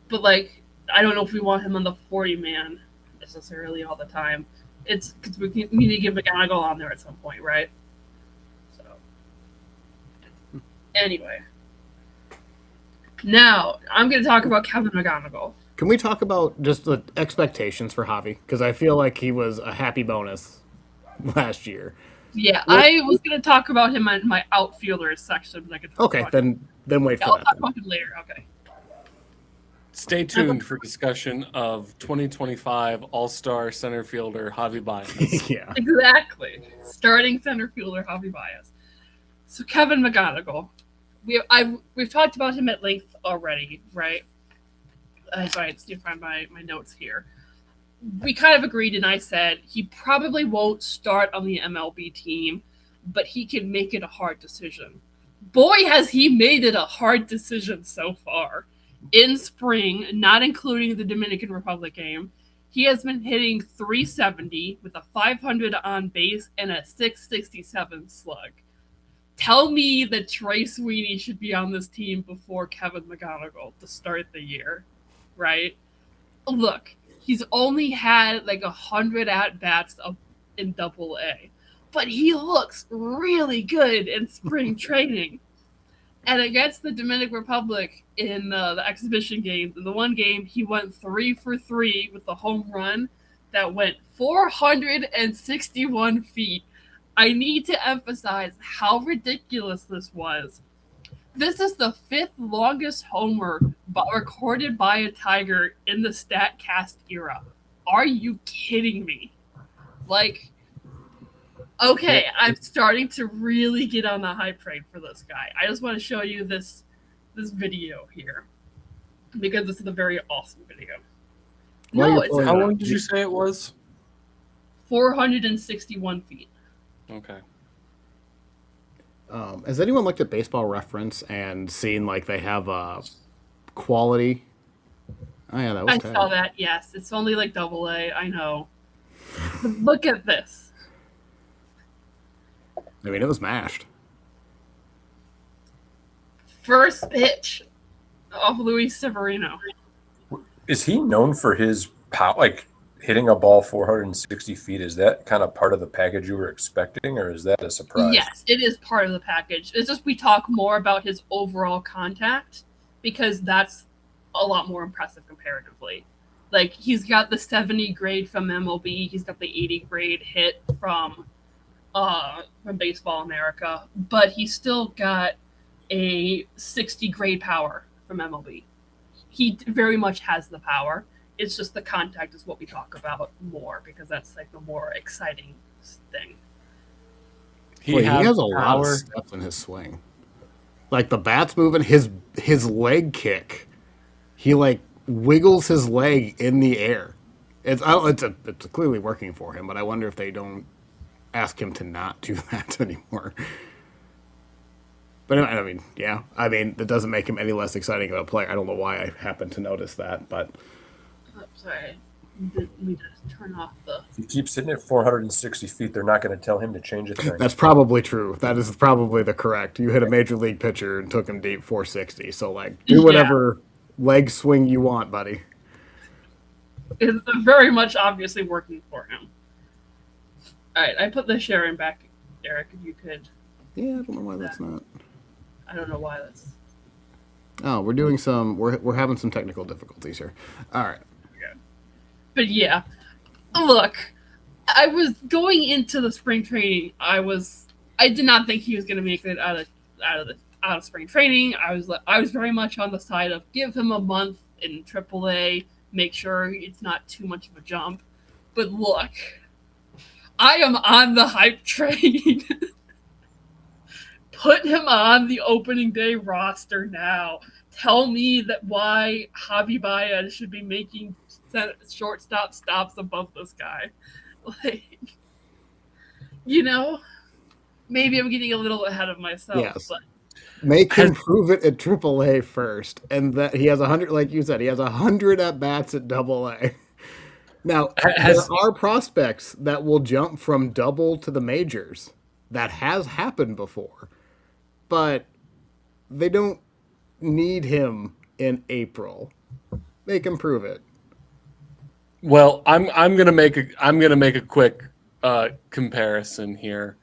But I don't know if we want him on the 40-man necessarily all the time. It's because we need to get McGonagall on there at some point, right? So, anyway. Now, I'm going to talk about Kevin McGonigal. Can we talk about just the expectations for Javi? Because I feel like he was a happy bonus last year. Yeah, I was going to talk about him in my outfielders section. But I could talk Okay, about then wait for I'll that. talk about him later. Okay. Stay tuned for discussion of 2025 All-Star center fielder Javi Baez. Yeah. Exactly. Starting center fielder Javi Baez. So Kevin McGonigal. We've talked about him at length already, right? Sorry, I just need to find my notes here. We kind of agreed, and I said he probably won't start on the MLB team, but he can make it a hard decision. Boy, has he made it a hard decision so far. In spring, not including the Dominican Republic game, he has been hitting .370 with a .500 on base and a .667 slug. Tell me that Trey Sweeney should be on this team before Kevin McGonigal to start the year, right? Look, he's only had like 100 at-bats in Double-A, but he looks really good in spring training. And against the Dominican Republic in the exhibition game, the one game, he went 3 for 3 with a home run that went 461 feet. I need to emphasize how ridiculous this was. This is the 5th longest homer recorded by a Tiger in the StatCast era. Are you kidding me? Like, okay, I'm starting to really get on the hype train for this guy. I just want to show you this video here because this is a very awesome video. No, it's How long did you say it was? 461 feet. Okay. Has anyone looked at Baseball Reference and seen like they have quality? Oh yeah, that was. I saw that. Yes, it's only like Double-A. I know. But look at this. I mean, it was mashed. First pitch of Luis Severino. Is he known for his power, like hitting a ball 460 feet? Is that kind of part of the package you were expecting, or is that a surprise? Yes, it is part of the package. It's just we talk more about his overall contact because that's a lot more impressive comparatively. Like, he's got the 70 grade from MLB. He's got the 80 grade hit from Baseball America, but he's still got a 60 grade power from MLB. He very much has the power. It's just the contact is what we talk about more because that's like the more exciting thing. He has a lot of steps in his swing. Like the bat's moving, his leg kick, he like wiggles his leg in the air. It's clearly working for him, but I wonder if they don't ask him to not do that anymore. But I mean, yeah. I mean, it doesn't make him any less exciting of a player. I don't know why I happened to notice that, but... Oh, sorry. Let me just turn off the... If he keeps sitting at 460 feet, they're not going to tell him to change a thing. That's probably true. That is probably the correct. You hit a major league pitcher and took him deep 460. So, like, do whatever leg swing you want, buddy. It's very much obviously working for him. All right, I put the sharing back, Eric, if you could. Yeah, I don't know why that's not. I don't know why that's... Oh, we're doing some... We're having some technical difficulties here. All right. But yeah, look, I was going into the spring training. I did not think he was going to make it out of spring training. I was very much on the side of give him a month in AAA, make sure it's not too much of a jump. But look, I am on the hype train. Put him on the opening day roster now. Tell me that why Javi Baez should be making shortstop stops above this guy. Like, you know, maybe I'm getting a little ahead of myself. Yes. But make him prove it at AAA first, and that he has 100, like you said, he has 100 at bats at AA. Now, there are prospects that will jump from double to the majors. That has happened before, but they don't need him in April. Make him prove it. Well, I'm gonna make a quick comparison here,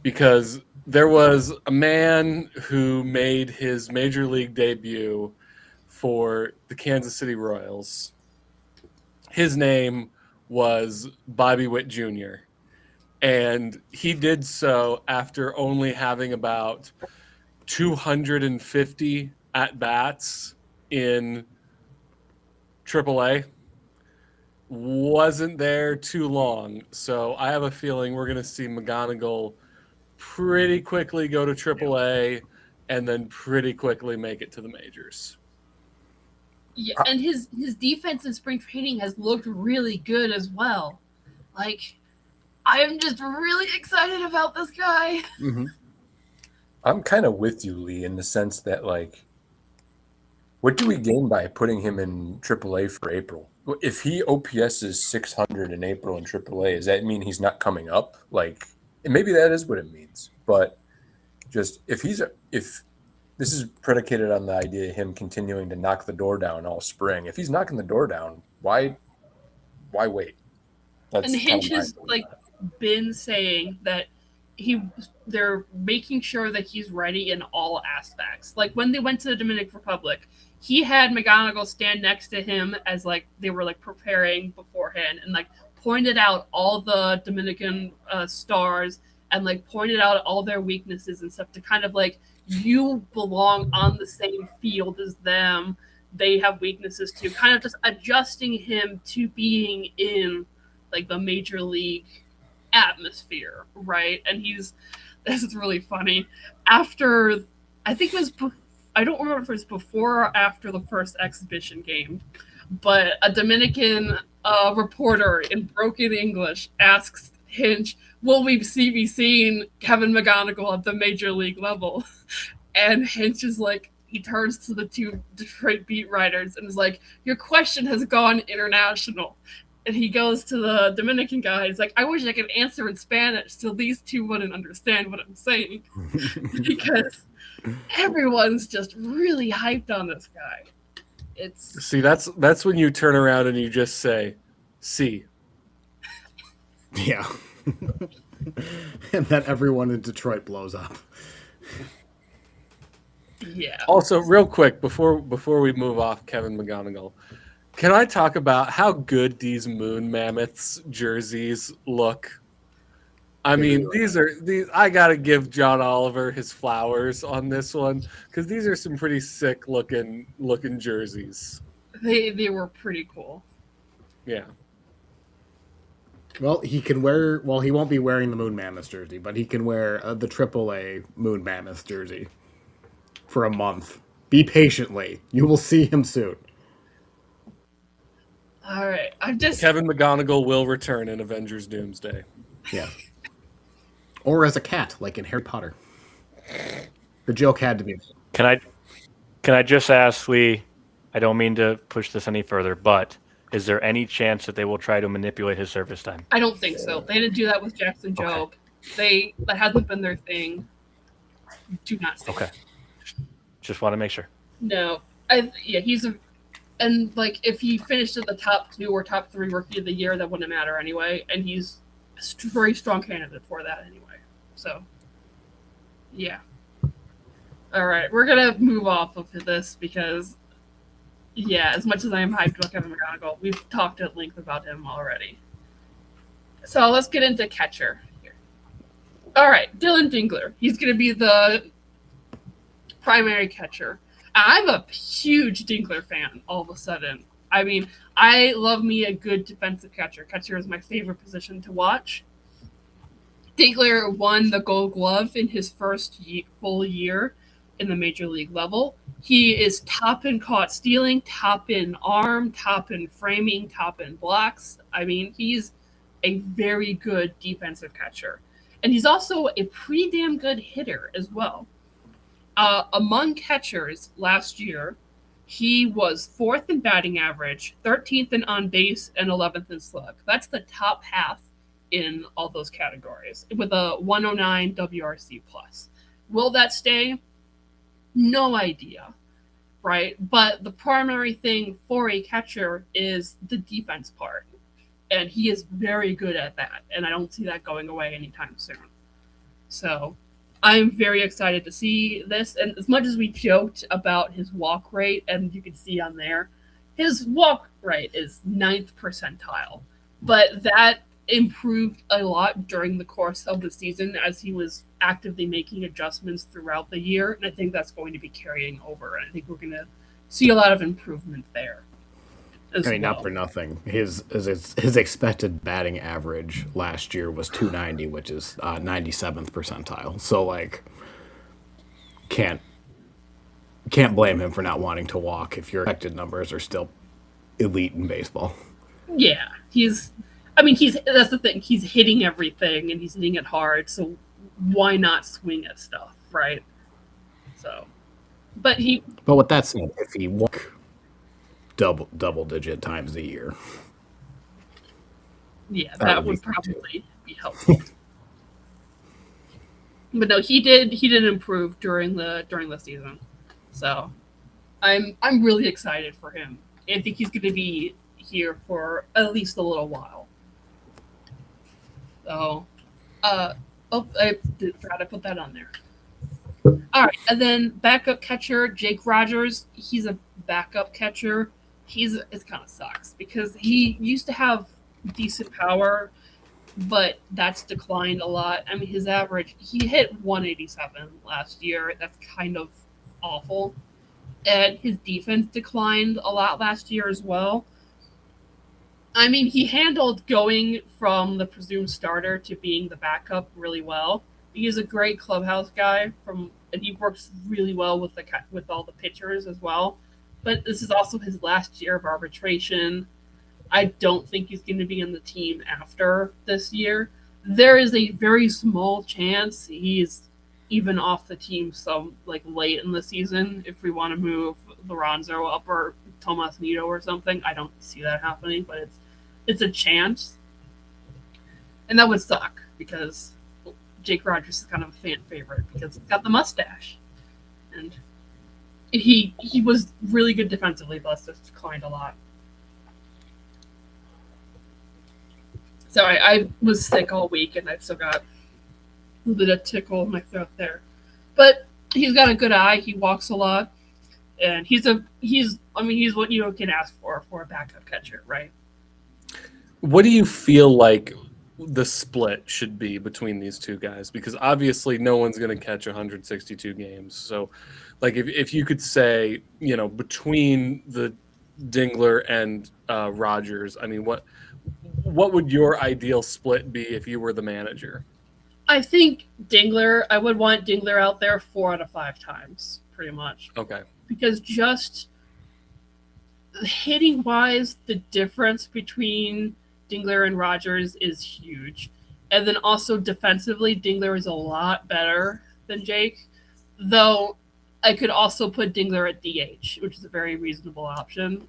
because there was a man who made his major league debut for the Kansas City Royals. His name was Bobby Witt Jr., and he did so after only having about 250 at-bats in AAA. Wasn't there too long, so I have a feeling we're going to see McGonigal pretty quickly go to AAA and then pretty quickly make it to the majors. Yeah, and his defense in spring training has looked really good as well. Like, I'm just really excited about this guy. Mm-hmm. I'm kind of with you, Lee, in the sense that, like, what do we gain by putting him in AAA for April? If he OPS is 600 in April in AAA, does that mean he's not coming up? Like, and maybe that is what it means. But just if this is predicated on the idea of him continuing to knock the door down all spring. If he's knocking the door down, why wait? And Hinch has been saying that they're making sure that he's ready in all aspects. Like when they went to the Dominican Republic, he had McGonigal stand next to him as like they were like preparing beforehand and like pointed out all the Dominican stars and like pointed out all their weaknesses and stuff to kind of like, you belong on the same field as them. They have weaknesses too. Kind of just adjusting him to being in like the major league atmosphere, right? And this is really funny. After, I think it was, I don't remember if it was before or after the first exhibition game, but a Dominican reporter in broken English asks Hinch, will we be seeing Kevin McGonigal at the major league level? And Hinch is like, he turns to the two Detroit beat writers and is like, your question has gone international. And he goes to the Dominican guy. He's like, I wish I could answer in Spanish so these two wouldn't understand what I'm saying. Because everyone's just really hyped on this guy. See, that's when you turn around and you just say, see. Yeah. And then everyone in Detroit blows up. Yeah. Also, real quick, before we move off Kevin McGonigal, can I talk about how good these Moon Mammoths jerseys look? I mean, these I gotta give John Oliver his flowers on this one because these are some pretty sick looking jerseys. They were pretty cool. Yeah. Well, he can wear. Well, he won't be wearing the Moon Mammoth jersey, but he can wear the AAA Moon Mammoth jersey for a month. Be patiently. You will see him soon. All right, Kevin McGonigal will return in Avengers Doomsday. Yeah. Or as a cat, like in Harry Potter. The joke had to be. Can I just ask Lee? I don't mean to push this any further, but is there any chance that they will try to manipulate his service time? I don't think so. They didn't do that with Jackson Jobe. Okay. That hasn't been their thing. Do not say. Okay. Just want to make sure. No. And like if he finished in the top 2 or top 3 rookie of the year, that wouldn't matter anyway. And he's a very strong candidate for that anyway. So, yeah. All right, we're gonna move off of this because, yeah, as much as I am hyped about Kevin McGonigal, we've talked at length about him already. So let's get into catcher here. All right, Dylan Dingler. He's gonna be the primary catcher. I'm a huge Dingler fan all of a sudden. I mean, I love me a good defensive catcher. Catcher is my favorite position to watch. Dingler won the Gold Glove in his first full year in the major league level. He is top in caught stealing, top in arm, top in framing, top in blocks. I mean, he's a very good defensive catcher. And he's also a pretty damn good hitter as well. Among catchers last year, he was 4th in batting average, 13th in on base, and 11th in slug. That's the top half in all those categories with a 109 WRC plus. Will that stay? No idea, right? But the primary thing for a catcher is the defense part. And he is very good at that. And I don't see that going away anytime soon. So, I'm very excited to see this. And as much as we joked about his walk rate, and you can see on there, his walk rate is ninth percentile. But that improved a lot during the course of the season as he was actively making adjustments throughout the year. And I think that's going to be carrying over. And I think we're going to see a lot of improvement there. I mean, not for nothing. His expected batting average last year was 290, which is 97th percentile. So like, can't blame him for not wanting to walk if your expected numbers are still elite in baseball. Yeah, that's the thing. He's hitting everything and he's hitting it hard. So why not swing at stuff, right? So, but with that said, if he walk double digit times a year, yeah, that would probably be helpful. But no, he did improve during the season. So I'm really excited for him. I think he's going to be here for at least a little while. So, I forgot to put that on there. All right, and then backup catcher Jake Rogers. He's a backup catcher. It kind of sucks because he used to have decent power, but that's declined a lot. I mean, his average, he hit 187 last year. That's kind of awful. And his defense declined a lot last year as well. I mean, he handled going from the presumed starter to being the backup really well. He's a great clubhouse guy and he works really well with all the pitchers as well. But this is also his last year of arbitration. I don't think he's going to be in the team after this year. There is a very small chance he's even off the team some late in the season if we want to move Lorenzo up or Tomas Nido or something. I don't see that happening, but it's a chance. And that would suck because Jake Rogers is kind of a fan favorite because he's got the mustache. And he was really good defensively, but just declined a lot. So I was sick all week, and I've still got a little bit of tickle in my throat there. But he's got a good eye. He walks a lot, and he's what you can ask for a backup catcher, right? What do you feel like the split should be between these two guys? Because obviously no one's going to catch 162 games. So, if you could say, between the Dingler and Rogers, I mean, what would your ideal split be if you were the manager? I think I would want Dingler out there 4 out of 5 times, pretty much. Okay. Because just hitting wise, the difference between Dingler and Rogers is huge. And then also defensively, Dingler is a lot better than Jake. Though I could also put Dingler at DH, which is a very reasonable option.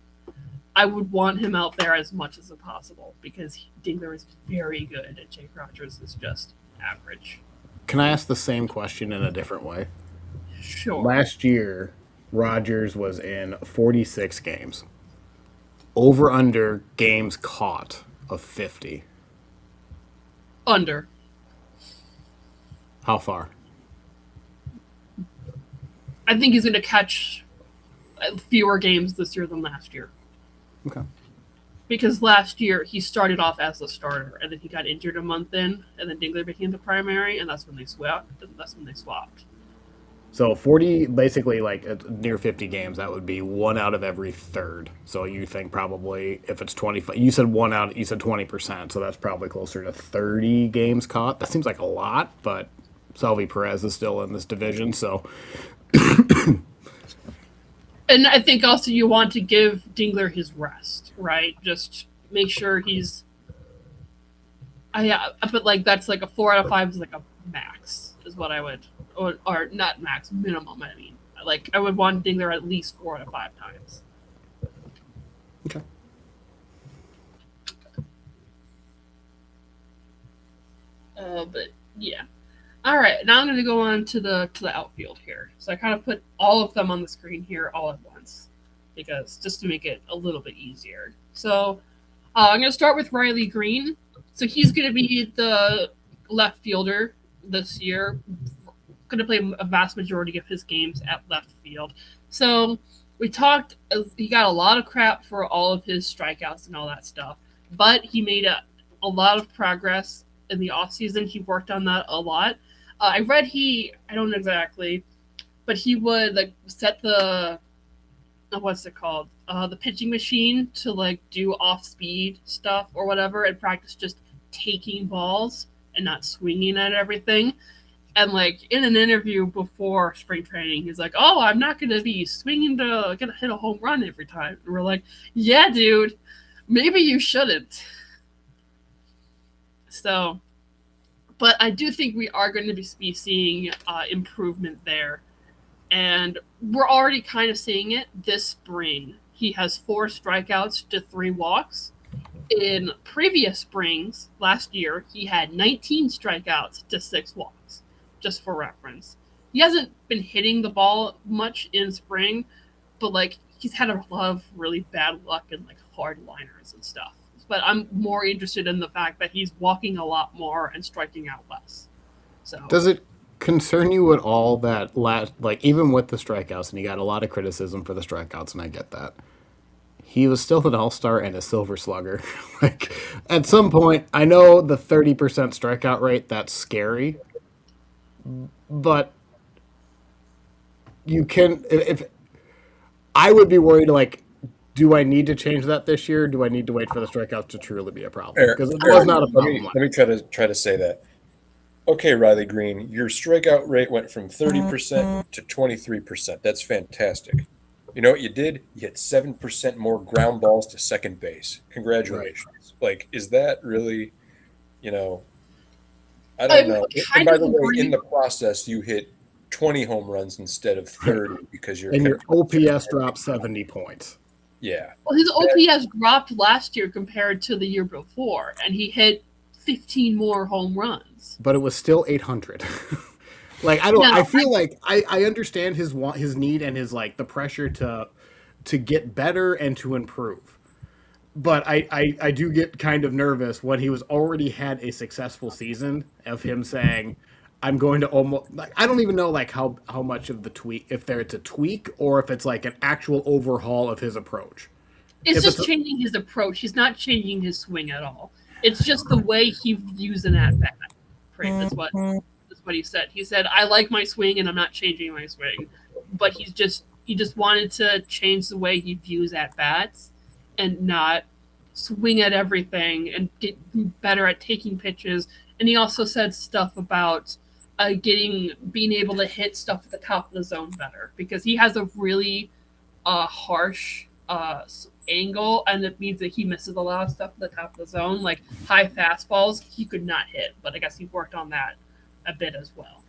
I would want him out there as much as possible because Dingler is very good and Jake Rogers is just average. Can I ask the same question in a different way? Sure. Last year, Rogers was in 46 games. Over under games caught of 50. Under. How far? I think he's going to catch fewer games this year than last year. Okay. Because last year he started off as the starter, and then he got injured a month in, and then Dingler became the primary, and that's when they swapped. So 40, basically near 50 games, that would be 1 out of every third. So you think probably if it's 25, you said 20%, so that's probably closer to 30 games caught. That seems like a lot, but Salvi Perez is still in this division, so. And I think also you want to give Dingler his rest, right? Just make sure he's. But that's a 4 out of 5 is a max, is what I would, or not max, minimum. I mean, I would want Dingler at least 4 out of 5 times. Okay. But yeah. All right, now I'm going to go on to the outfield here. So I kind of put all of them on the screen here all at once, because just to make it a little bit easier. So I'm going to start with Riley Green. So he's going to be the left fielder this year, going to play a vast majority of his games at left field. So we talked. He got a lot of crap for all of his strikeouts and all that stuff, but he made a lot of progress in the offseason. He worked on that a lot. I read I don't know exactly, but he would like set the what's it called? The pitching machine to like do off speed stuff or whatever and practice just taking balls and not swinging at everything. And like in an interview before spring training, he's like, "Oh, I'm not gonna be swinging to gonna hit a home run every time." And we're like, "Yeah, dude, maybe you shouldn't." So, but I do think we are going to be seeing improvement there. And we're already kind of seeing it this spring. He has 4 strikeouts to 3 walks. In previous springs, last year, he had 19 strikeouts to 6 walks, just for reference. He hasn't been hitting the ball much in spring, but like he's had a lot of really bad luck in like hard liners and stuff. But I'm more interested in the fact that he's walking a lot more and striking out less. So Does it concern you at all that like even with the strikeouts, and he got a lot of criticism for the strikeouts, and I get that, he was still an all-star and a silver slugger. Like at some point, I know the 30% strikeout rate, that's scary, but you can if I would be worried like, do I need to change that this year? Do I need to wait for the strikeouts to truly be a problem? Because it was not a problem. Let me try to say that. Okay, Riley Green, your strikeout rate went from 30% to 23%. That's fantastic. You know what you did? You hit 7% more ground balls to second base. Congratulations. Right. Like, is that really, I don't know. And by the way, in the process, you hit 20 home runs instead of 30 because your OPS dropped 70 points. Yeah. Well, his OPS dropped last year compared to the year before, and he hit 15 more home runs. But it was still 800. Like I feel like I understand his need and his like the pressure to get better and to improve. But I do get kind of nervous when he was already had a successful season of him saying, I'm going to almost like I don't even know like how much of the tweak, if it's a tweak or if it's like an actual overhaul of his approach. It's just changing his approach. He's not changing his swing at all. It's just the way he views an at bat. That's what he said. He said, I like my swing and I'm not changing my swing. But he just wanted to change the way he views at bats and not swing at everything and get better at taking pitches. And he also said stuff about being able to hit stuff at the top of the zone better because he has a really harsh angle, and it means that he misses a lot of stuff at the top of the zone, like high fastballs he could not hit. But I guess he worked on that a bit as well.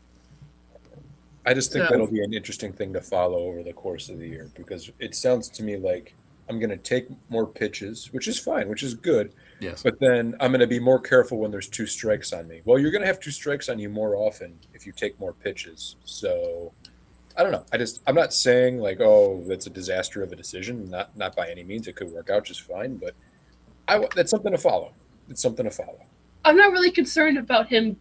I just think that'll be an interesting thing to follow over the course of the year because it sounds to me like I'm going to take more pitches, which is fine, which is good. Yes. But then I'm going to be more careful when there's 2 strikes on me. Well, you're going to have 2 strikes on you more often if you take more pitches. So I don't know. I'm not saying like, oh, that's a disaster of a decision. Not by any means. It could work out just fine, but that's something to follow. It's something to follow. I'm not really concerned about him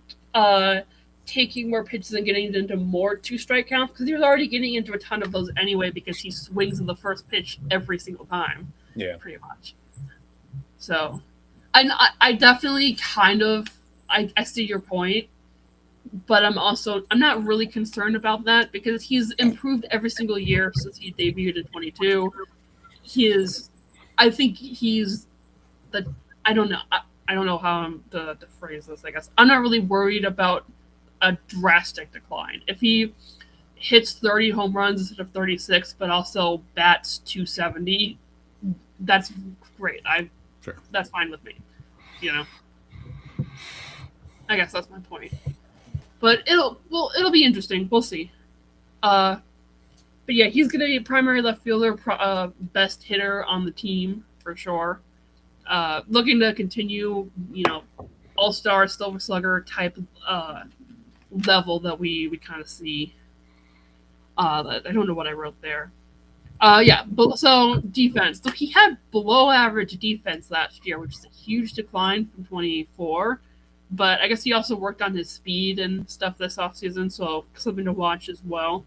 taking more pitches and getting into more 2-strike counts because he was already getting into a ton of those anyway because he swings in the first pitch every single time. Yeah, pretty much. So, I definitely kind of I see your point, but I'm not really concerned about that because he's improved every single year since he debuted at 22. I think he's I don't know how to phrase this. I guess I'm not really worried about a drastic decline. If he hits 30 home runs instead of 36, but also bats 270, that's great. Sure. That's fine with me. I guess that's my point. But it'll be interesting. We'll see. But yeah, he's gonna be a primary left fielder, best hitter on the team for sure. Looking to continue, all-star, silver slugger type level that we kind of see. I don't know what I wrote there. So defense. So he had below average defense last year, which is a huge decline from 24. but I guess he also worked on his speed and stuff this offseason, so something to watch as well.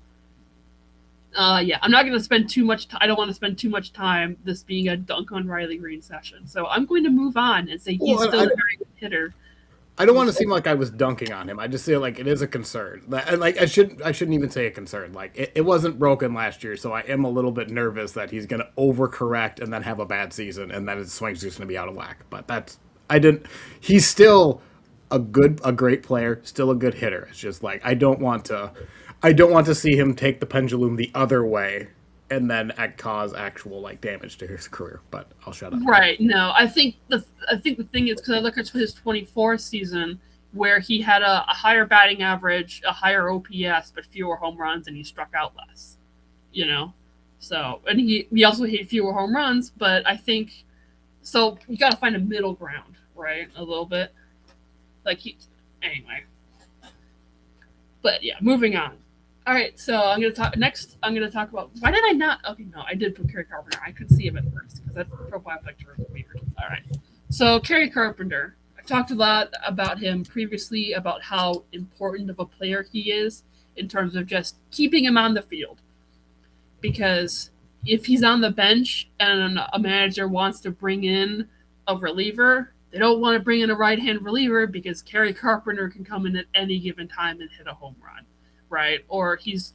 Yeah, I'm not going to spend too much I don't want to spend too much time this being a dunk on Riley Green session. So I'm going to move on and say he's still a very good hitter. I don't want to seem like I was dunking on him. I just feel like it is a concern. Like I shouldn't even say a concern. Like it wasn't broken last year, so I am a little bit nervous that he's going to overcorrect and then have a bad season, and then his swing's just going to be out of whack. But He's still a great player, still a good hitter. It's just like I don't want to see him take the pendulum the other way and then cause actual like damage to his career. But I'll shut up. Right. No, I think the thing is because I look at his 24 season where he had a higher batting average, a higher OPS, but fewer home runs, and he struck out less. You know, so and he also hit fewer home runs, but I think so. You got to find a middle ground, right? A little bit. Anyway. But yeah, moving on. All right, so I'm gonna talk next. I'm gonna talk about why did I not? Okay, no, I did put Kerry Carpenter. I couldn't see him at first because that profile picture was weird. All right, so Kerry Carpenter. I've talked a lot about him previously about how important of a player he is in terms of just keeping him on the field. Because if he's on the bench and a manager wants to bring in a reliever, they don't want to bring in a right-hand reliever because Kerry Carpenter can come in at any given time and hit a home run. Right, or he's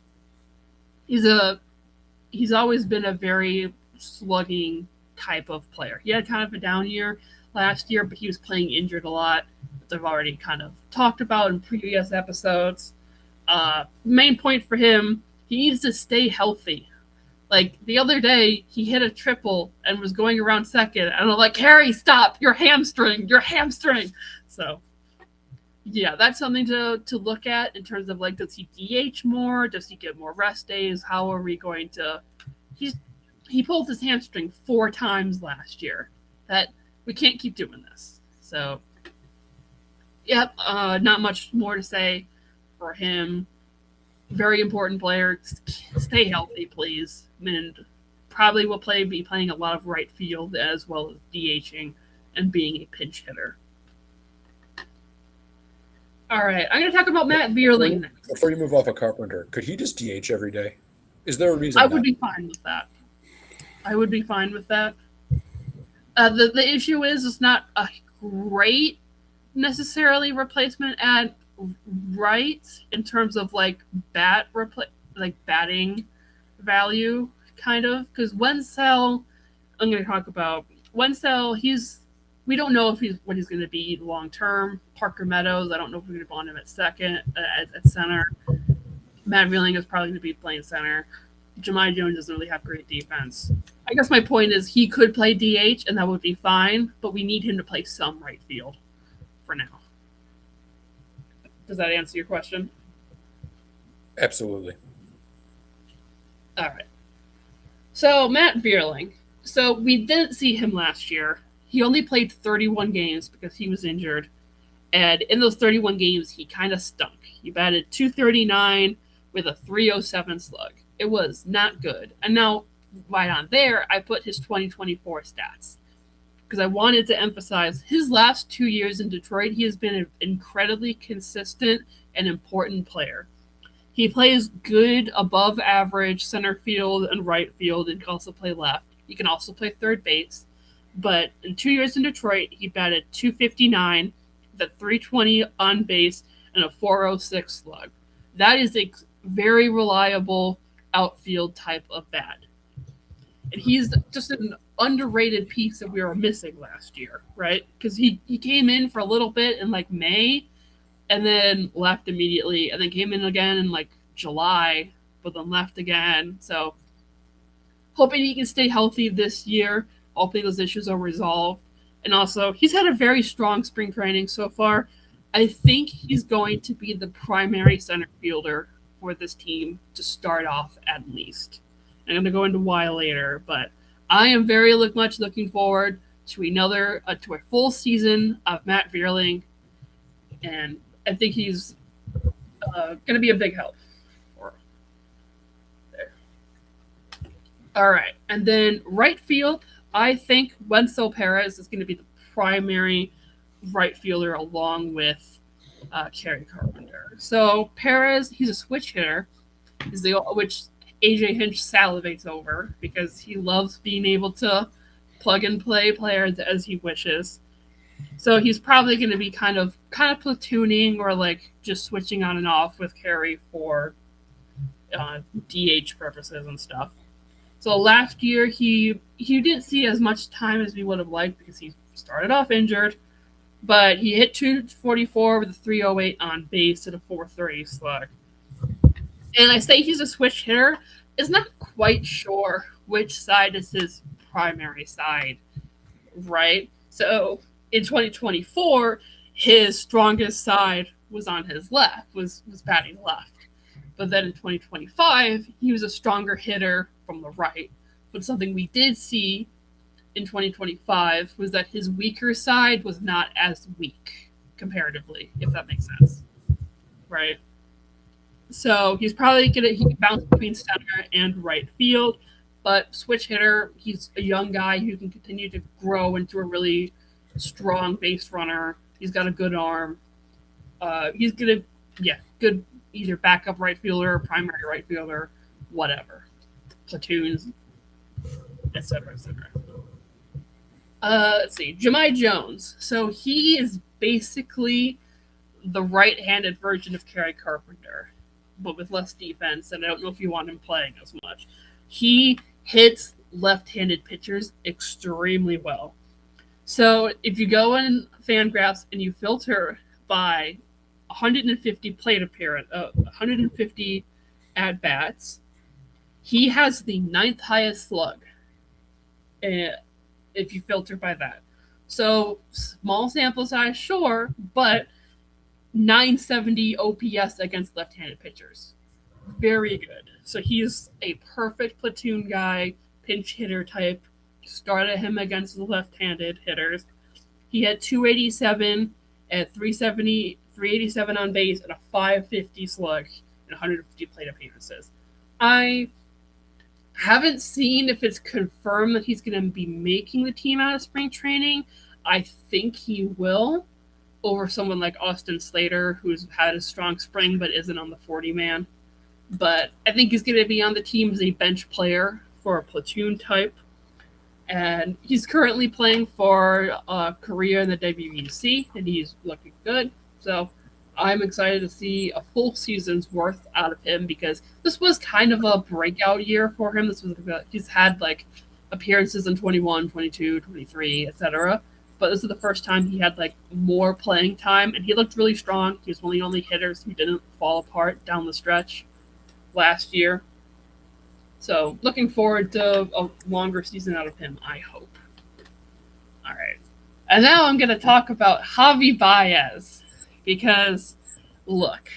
always been a very slugging type of player. He had kind of a down year last year, but he was playing injured a lot, which I've already kind of talked about in previous episodes. Main point for him, he needs to stay healthy. Like the other day, he hit a triple and was going around second, and I'm like, Harry, stop! Your hamstring! So. Yeah, that's something to look at in terms of like, does he DH more? Does he get more rest days? How are we going to? He pulled his hamstring 4 times last year. That we can't keep doing this. So, yep, not much more to say for him. Very important player. Stay healthy, please. And probably will be playing a lot of right field as well as DHing and being a pinch hitter. All right, I'm going to talk about Matt Vierling next. Before you move off of Carpenter, could he just DH every day? Is there a reason? I would be fine with that. The issue is it's not a great necessarily replacement at right in terms of like batting value, kind of, because Wenzel, I'm going to talk about Wenzel. We don't know what he's going to be long term. Parker Meadows, I don't know if we're going to want him at second, at center. Matt Vierling is probably going to be playing center. Jahmai Jones doesn't really have great defense. I guess my point is he could play DH, and that would be fine, but we need him to play some right field for now. Does that answer your question? Absolutely. All right. So, Matt Vierling. So, we didn't see him last year. He only played 31 games because he was injured. And in those 31 games, he kind of stunk. He batted .239 with a .307 slug. It was not good. And now, right on there, I put his 2024 stats. Because I wanted to emphasize his last 2 years in Detroit, he has been an incredibly consistent and important player. He plays good, above average center field and right field, and can also play left. He can also play third base. But in 2 years in Detroit, he batted .259, with a .320 on base, and a .406 slug. That is a very reliable outfield type of bat. And he's just an underrated piece that we were missing last year, right? Because he came in for a little bit in like May, and then left immediately, and then came in again in like July, but then left again. So hoping he can stay healthy this year. Hoping those issues are resolved. And also, he's had a very strong spring training so far. I think he's going to be the primary center fielder for this team to start off at least. I'm going to go into why later, but I am very much looking forward to to a full season of Matt Vierling, and I think he's going to be a big help for there. All right, and then right field, I think Wenzel Perez is going to be the primary right fielder along with Kerry Carpenter. So Perez, he's a switch hitter, which AJ Hinch salivates over because he loves being able to plug and play players as he wishes. So he's probably going to be kind of platooning or like just switching on and off with Kerry for DH purposes and stuff. So last year he didn't see as much time as we would have liked because he started off injured, but he hit 244 with a 308 on base and a 430 slug. And I say he's a switch hitter. Is not quite sure which side is his primary side, right? So in 2024, his strongest side was on his left, was batting left. But then in 2025, he was a stronger hitter from the right. But something we did see in 2025 was that his weaker side was not as weak comparatively, if that makes sense, right? So he's probably he can bounce between center and right field, but switch hitter, he's a young guy who can continue to grow into a really strong base runner. He's got a good arm. He's good either backup right fielder, primary right fielder, whatever, platoons, etc., etc. Let's see, Jahmai Jones. So he is basically the right-handed version of Kerry Carpenter, but with less defense, and I don't know if you want him playing as much. He hits left-handed pitchers extremely well. So if you go in Fangraphs and you filter by 150 plate appearance, 150 at-bats, he has the 9th highest slug, if you filter by that. So small sample size, sure, but 970 OPS against left-handed pitchers. Very good. So he's a perfect platoon guy, pinch hitter type. Started him against the left-handed hitters. He had 287 at 387 on base and a 550 slug and 150 plate appearances. I haven't seen if it's confirmed that he's going to be making the team out of spring training. I think he will, over someone like Austin Slater, who's had a strong spring but isn't on the 40-man. But I think he's going to be on the team as a bench player for a platoon type. And he's currently playing for Korea in the WBC, and he's looking good. So I'm excited to see a full season's worth out of him because this was kind of a breakout year for him. He's had like appearances in 21, 22, 23, etc. But this is the first time he had like more playing time, and he looked really strong. He was one of the only hitters who didn't fall apart down the stretch last year. So looking forward to a longer season out of him, I hope. All right. And now I'm going to talk about Javi Baez because, look,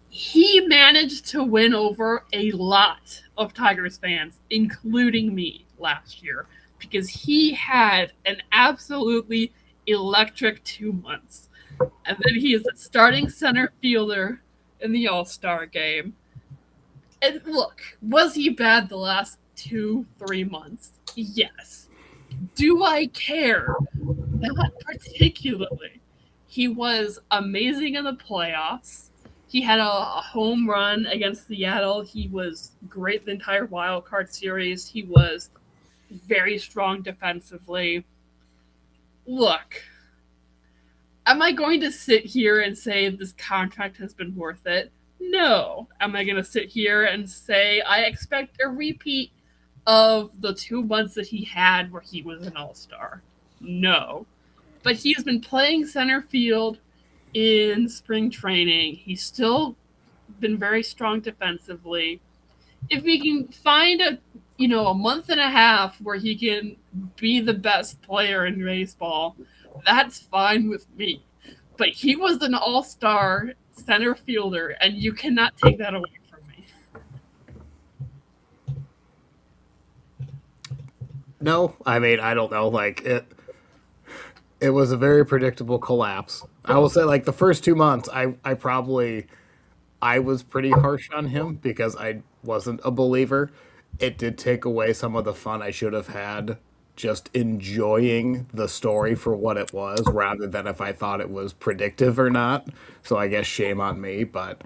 he managed to win over a lot of Tigers fans, including me, last year because he had an absolutely electric 2 months. And then he is a starting center fielder in the All-Star game. And look, was he bad the last 2-3 months? Yes. Do I care? Not particularly. He was amazing in the playoffs. He had a home run against Seattle. He was great the entire wild card series. He was very strong defensively. Look, am I going to sit here and say this contract has been worth it? No. Am I going to sit here and say I expect a repeat of the 2 months that he had where he was an all-star? No. But he's been playing center field in spring training. He's still been very strong defensively. If we can find a month and a half where he can be the best player in baseball, that's fine with me. But he was an all-star center fielder, and you cannot take that away from me. No, I mean, I don't know. Like, it was a very predictable collapse. I will say, like, the first 2 months, I was pretty harsh on him because I wasn't a believer. It did take away some of the fun I should have had just enjoying the story for what it was rather than if I thought it was predictive or not. So I guess shame on me, but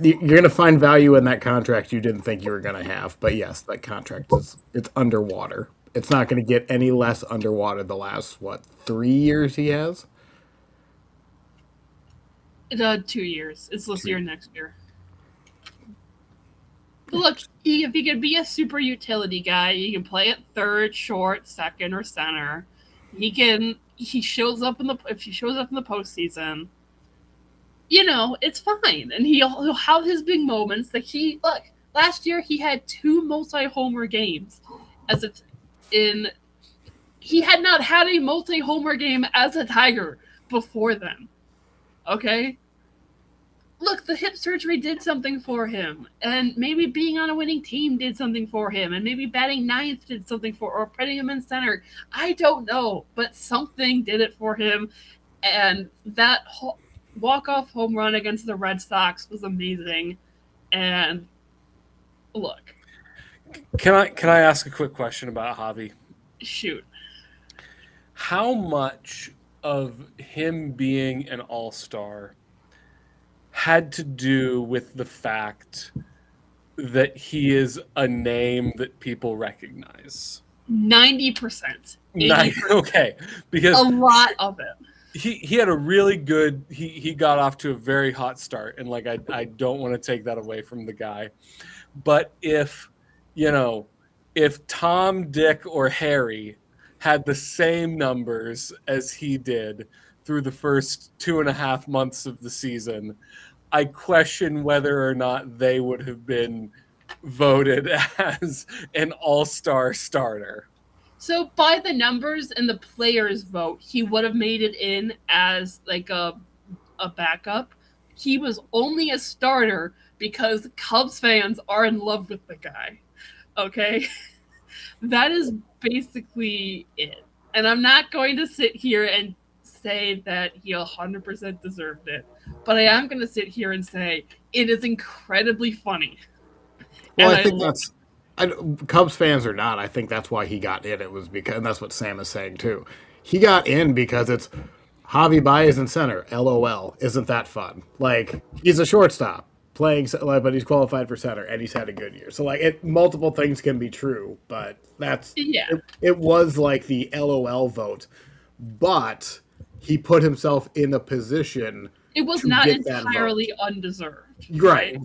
you're going to find value in that contract you didn't think you were going to have. But yes, that contract it's underwater. It's not going to get any less underwater the last, 3 years he has? 2 years. It's this year, next year. Look, if he could be a super utility guy, he can play at third, short, second, or center. He shows up if he shows up in the postseason, it's fine. And he'll have his big moments. Last year he had 2 multi-homer games he had not had a multi-homer game as a Tiger before then. Okay? Look, the hip surgery did something for him, and maybe being on a winning team did something for him, and maybe batting ninth did something or putting him in center. I don't know, but something did it for him, and that walk-off home run against the Red Sox was amazing. And look, Can I ask a quick question about Javi? shoot. How much of him being an all-star had to do with the fact that he is a name that people recognize? 90%. 80%. Okay, because a lot of it. he had a really good he got off to a very hot start, and I don't want to take that away from the guy, but if Tom, Dick, or Harry had the same numbers as he did through the first 2.5 months of the season, I question whether or not they would have been voted as an all-star starter. So by the numbers and the players' vote, he would have made it in as a backup. He was only a starter because Cubs fans are in love with the guy. Okay? That is basically it. And I'm not going to sit here and say that he 100% deserved it, but I am going to sit here and say it is incredibly funny. Well, I think Cubs fans or not, I think that's why he got in. It was because, and that's what Sam is saying too. He got in because it's Javi Baez in center. LOL. Isn't that fun? He's a shortstop playing, but he's qualified for center and he's had a good year. So multiple things can be true, but it was the LOL vote, but he put himself in a position. It was not entirely undeserved. Right.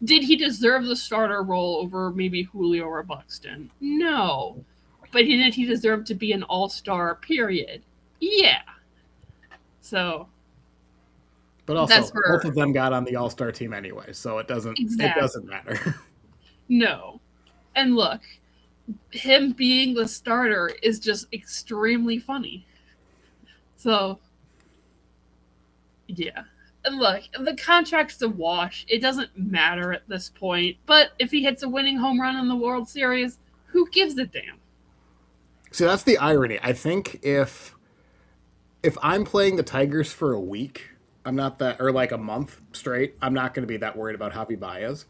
Did he deserve the starter role over maybe Julio or Buxton? No. But did he deserve to be an all-star, period? Yeah. So. But also, both of them got on the all-star team anyway, so it doesn't matter. No. And look, him being the starter is just extremely funny. So, yeah. And look, the contract's a wash. It doesn't matter at this point. But if he hits a winning home run in the World Series, who gives a damn? See, that's the irony. I think if I'm playing the Tigers for a week, I'm not that, or a month straight, I'm not going to be that worried about Javi Baez.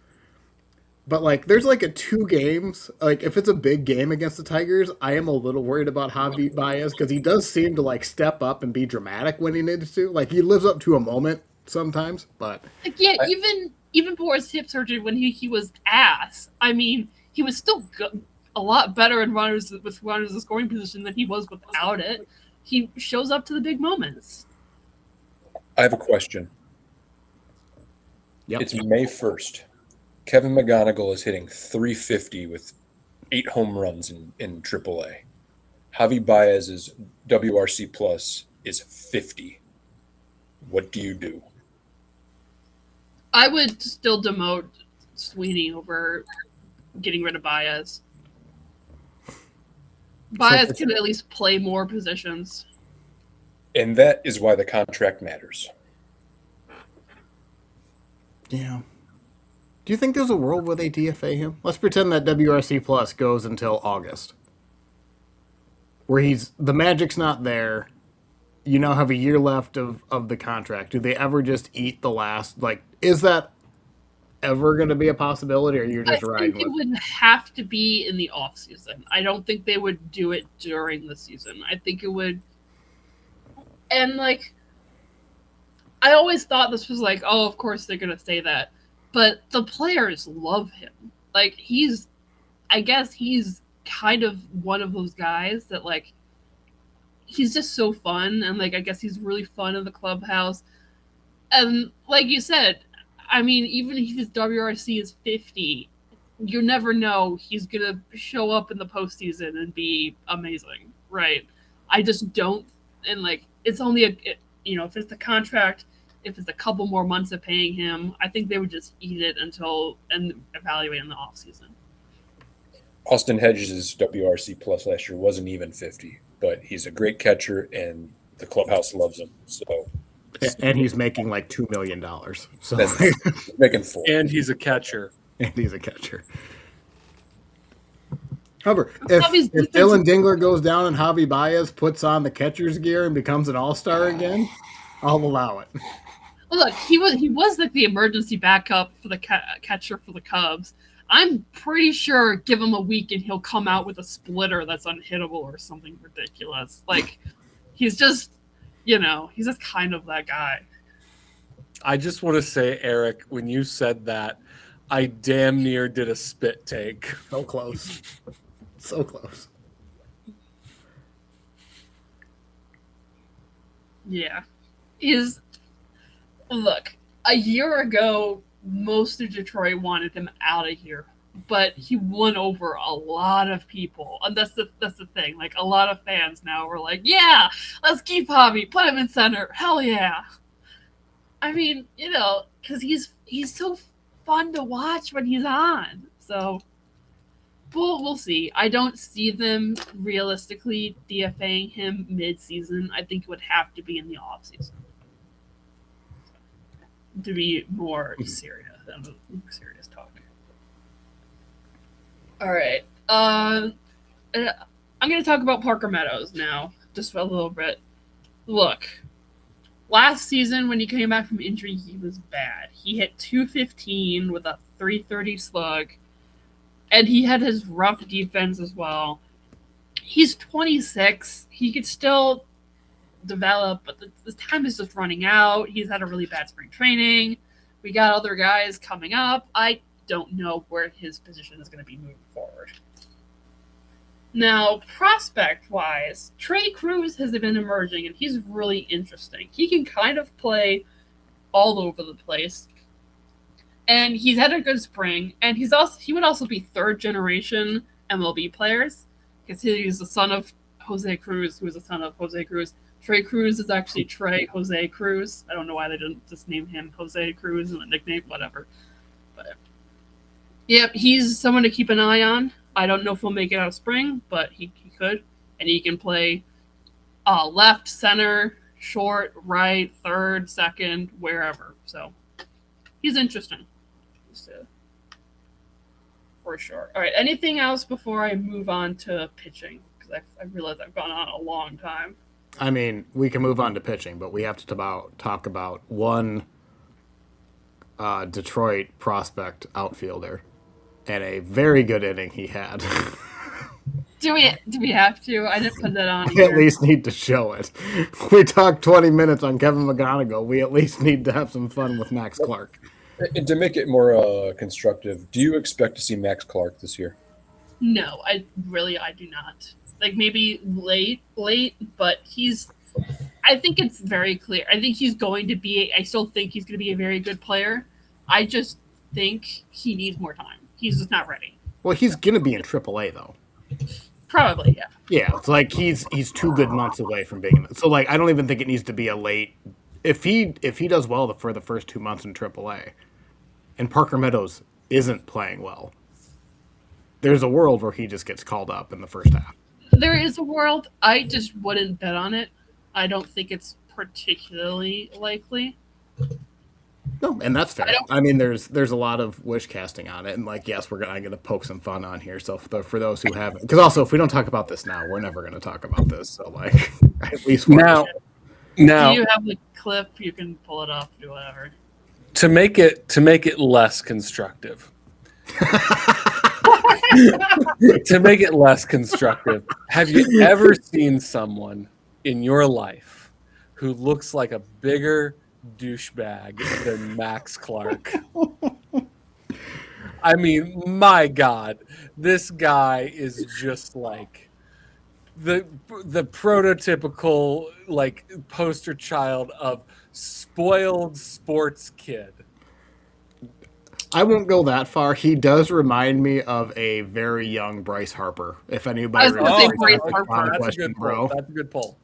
But there's a 2 games. If it's a big game against the Tigers, I am a little worried about Javi Baez because he does seem to step up and be dramatic when he needs to. He lives up to a moment sometimes, but even before his hip surgery, when he was ass, I mean, he was still good, a lot better in runners in scoring position than he was without it. He shows up to the big moments. I have a question. Yep. It's May 1st. Kevin McGonigal is hitting 350 with 8 home runs in AAA. Javi Baez's WRC plus is 50. What do you do? I would still demote Sweeney over getting rid of Baez. Baez can at least play more positions. And that is why the contract matters. Yeah. Do you think there's a world where they DFA him? Let's pretend that WRC Plus goes until August. Where the magic's not there. You now have a year left of the contract. Do they ever just eat the last? Is that ever going to be a possibility, or you're I just riding think it with? would have to be in the off season. I don't think they would do it during the season. I think it would, and like I always thought this was like, oh, of course they're gonna say that, but the players love him. Like I guess he's kind of one of those guys that like he's just so fun, and like I guess he's really fun in the clubhouse. And like you said, I mean, even if his WRC is 50, you never know he's gonna show up in the postseason and be amazing, right? I just don't, and like it's only if it's the contract, if it's a couple more months of paying him, I think they would just eat it until and evaluate in the off season. Austin Hedges' WRC plus last year wasn't even 50, but he's a great catcher and the clubhouse loves him. So, And he's making like $2 million. So he's making 4. And he's a catcher. and he's a catcher. However, Javi's if defense- Dylan Dingler goes down and Javi Baez puts on the catcher's gear and becomes an all-star again, I'll allow it. Look, he was like the emergency backup for the catcher for the Cubs. I'm pretty sure give him a week and he'll come out with a splitter that's unhittable or something ridiculous. Like he's just, he's just kind of that guy. I just want to say, Eric, when you said that, I damn near did a spit take. So close. So close. Yeah. Look, a year ago, most of Detroit wanted him out of here, but he won over a lot of people. And that's the thing. Like, a lot of fans now were like, yeah, let's keep Javi, put him in center. Hell yeah. I mean, because he's so fun to watch when he's on. So we'll see. I don't see them realistically DFAing him mid-season. I think it would have to be in the offseason to be more serious talk. All right. I'm going to talk about Parker Meadows now, just for a little bit. Look, last season when he came back from injury, he was bad. He hit .215 with a .330 slug, and he had his rough defense as well. He's 26. He could still develop, but the time is just running out. He's had a really bad spring training. We got other guys coming up. I don't know where his position is going to be moving forward. Now, prospect-wise, Trey Cruz has been emerging, and he's really interesting. He can kind of play all over the place, and he's had a good spring. And he would also be third-generation MLB players because he's the son of Jose Cruz, who is the son of Jose Cruz. Trey Cruz is actually Trey Jose Cruz. I don't know why they didn't just name him Jose Cruz and the nickname, whatever. But yep, he's someone to keep an eye on. I don't know if he'll make it out of spring, but he could. And he can play left, center, short, right, third, second, wherever. So he's interesting. For sure. All right, anything else before I move on to pitching? Because I realize I've gone on a long time. I mean, we can move on to pitching, but we have to talk about one Detroit prospect outfielder and a very good inning he had. Do we have to? I didn't put that on We at here. least need to show it. We talked 20 minutes on Kevin McGonigal. We at least need to have some fun with Max Clark. And to make it more constructive, do you expect to see Max Clark this year? No, I do not. Like maybe late, but I think it's very clear. I think he's going to be, I still think he's going to be a very good player. I just think he needs more time. He's just not ready. Well, he's going to be in AAA, though. Probably, yeah. Yeah, it's like he's 2 good months away from being. So, like, I don't even think it needs to be a late. If he does well for the first 2 months in AAA, and Parker Meadows isn't playing well, there's a world where he just gets called up in the first half. There is a world. I just wouldn't bet on it. I don't think it's particularly likely. No, and that's fair. I mean, there's a lot of wish casting on it, and like, yes, I'm going to poke some fun on here. So for those who haven't, because also if we don't talk about this now, we're never going to talk about this. So like, at least Now, Do you have the clip? You can pull it up, do whatever. to make it less constructive. To make it less constructive, have you ever seen someone in your life who looks like a bigger douchebag than Max Clark? I mean, my God, this guy is just like the prototypical like poster child of spoiled sports kid. I won't go that far. He does remind me of a very young Bryce Harper. If anybody I was gonna say remembers Bryce that Harper. fun That's a question, good bro. poll. That's a good poll.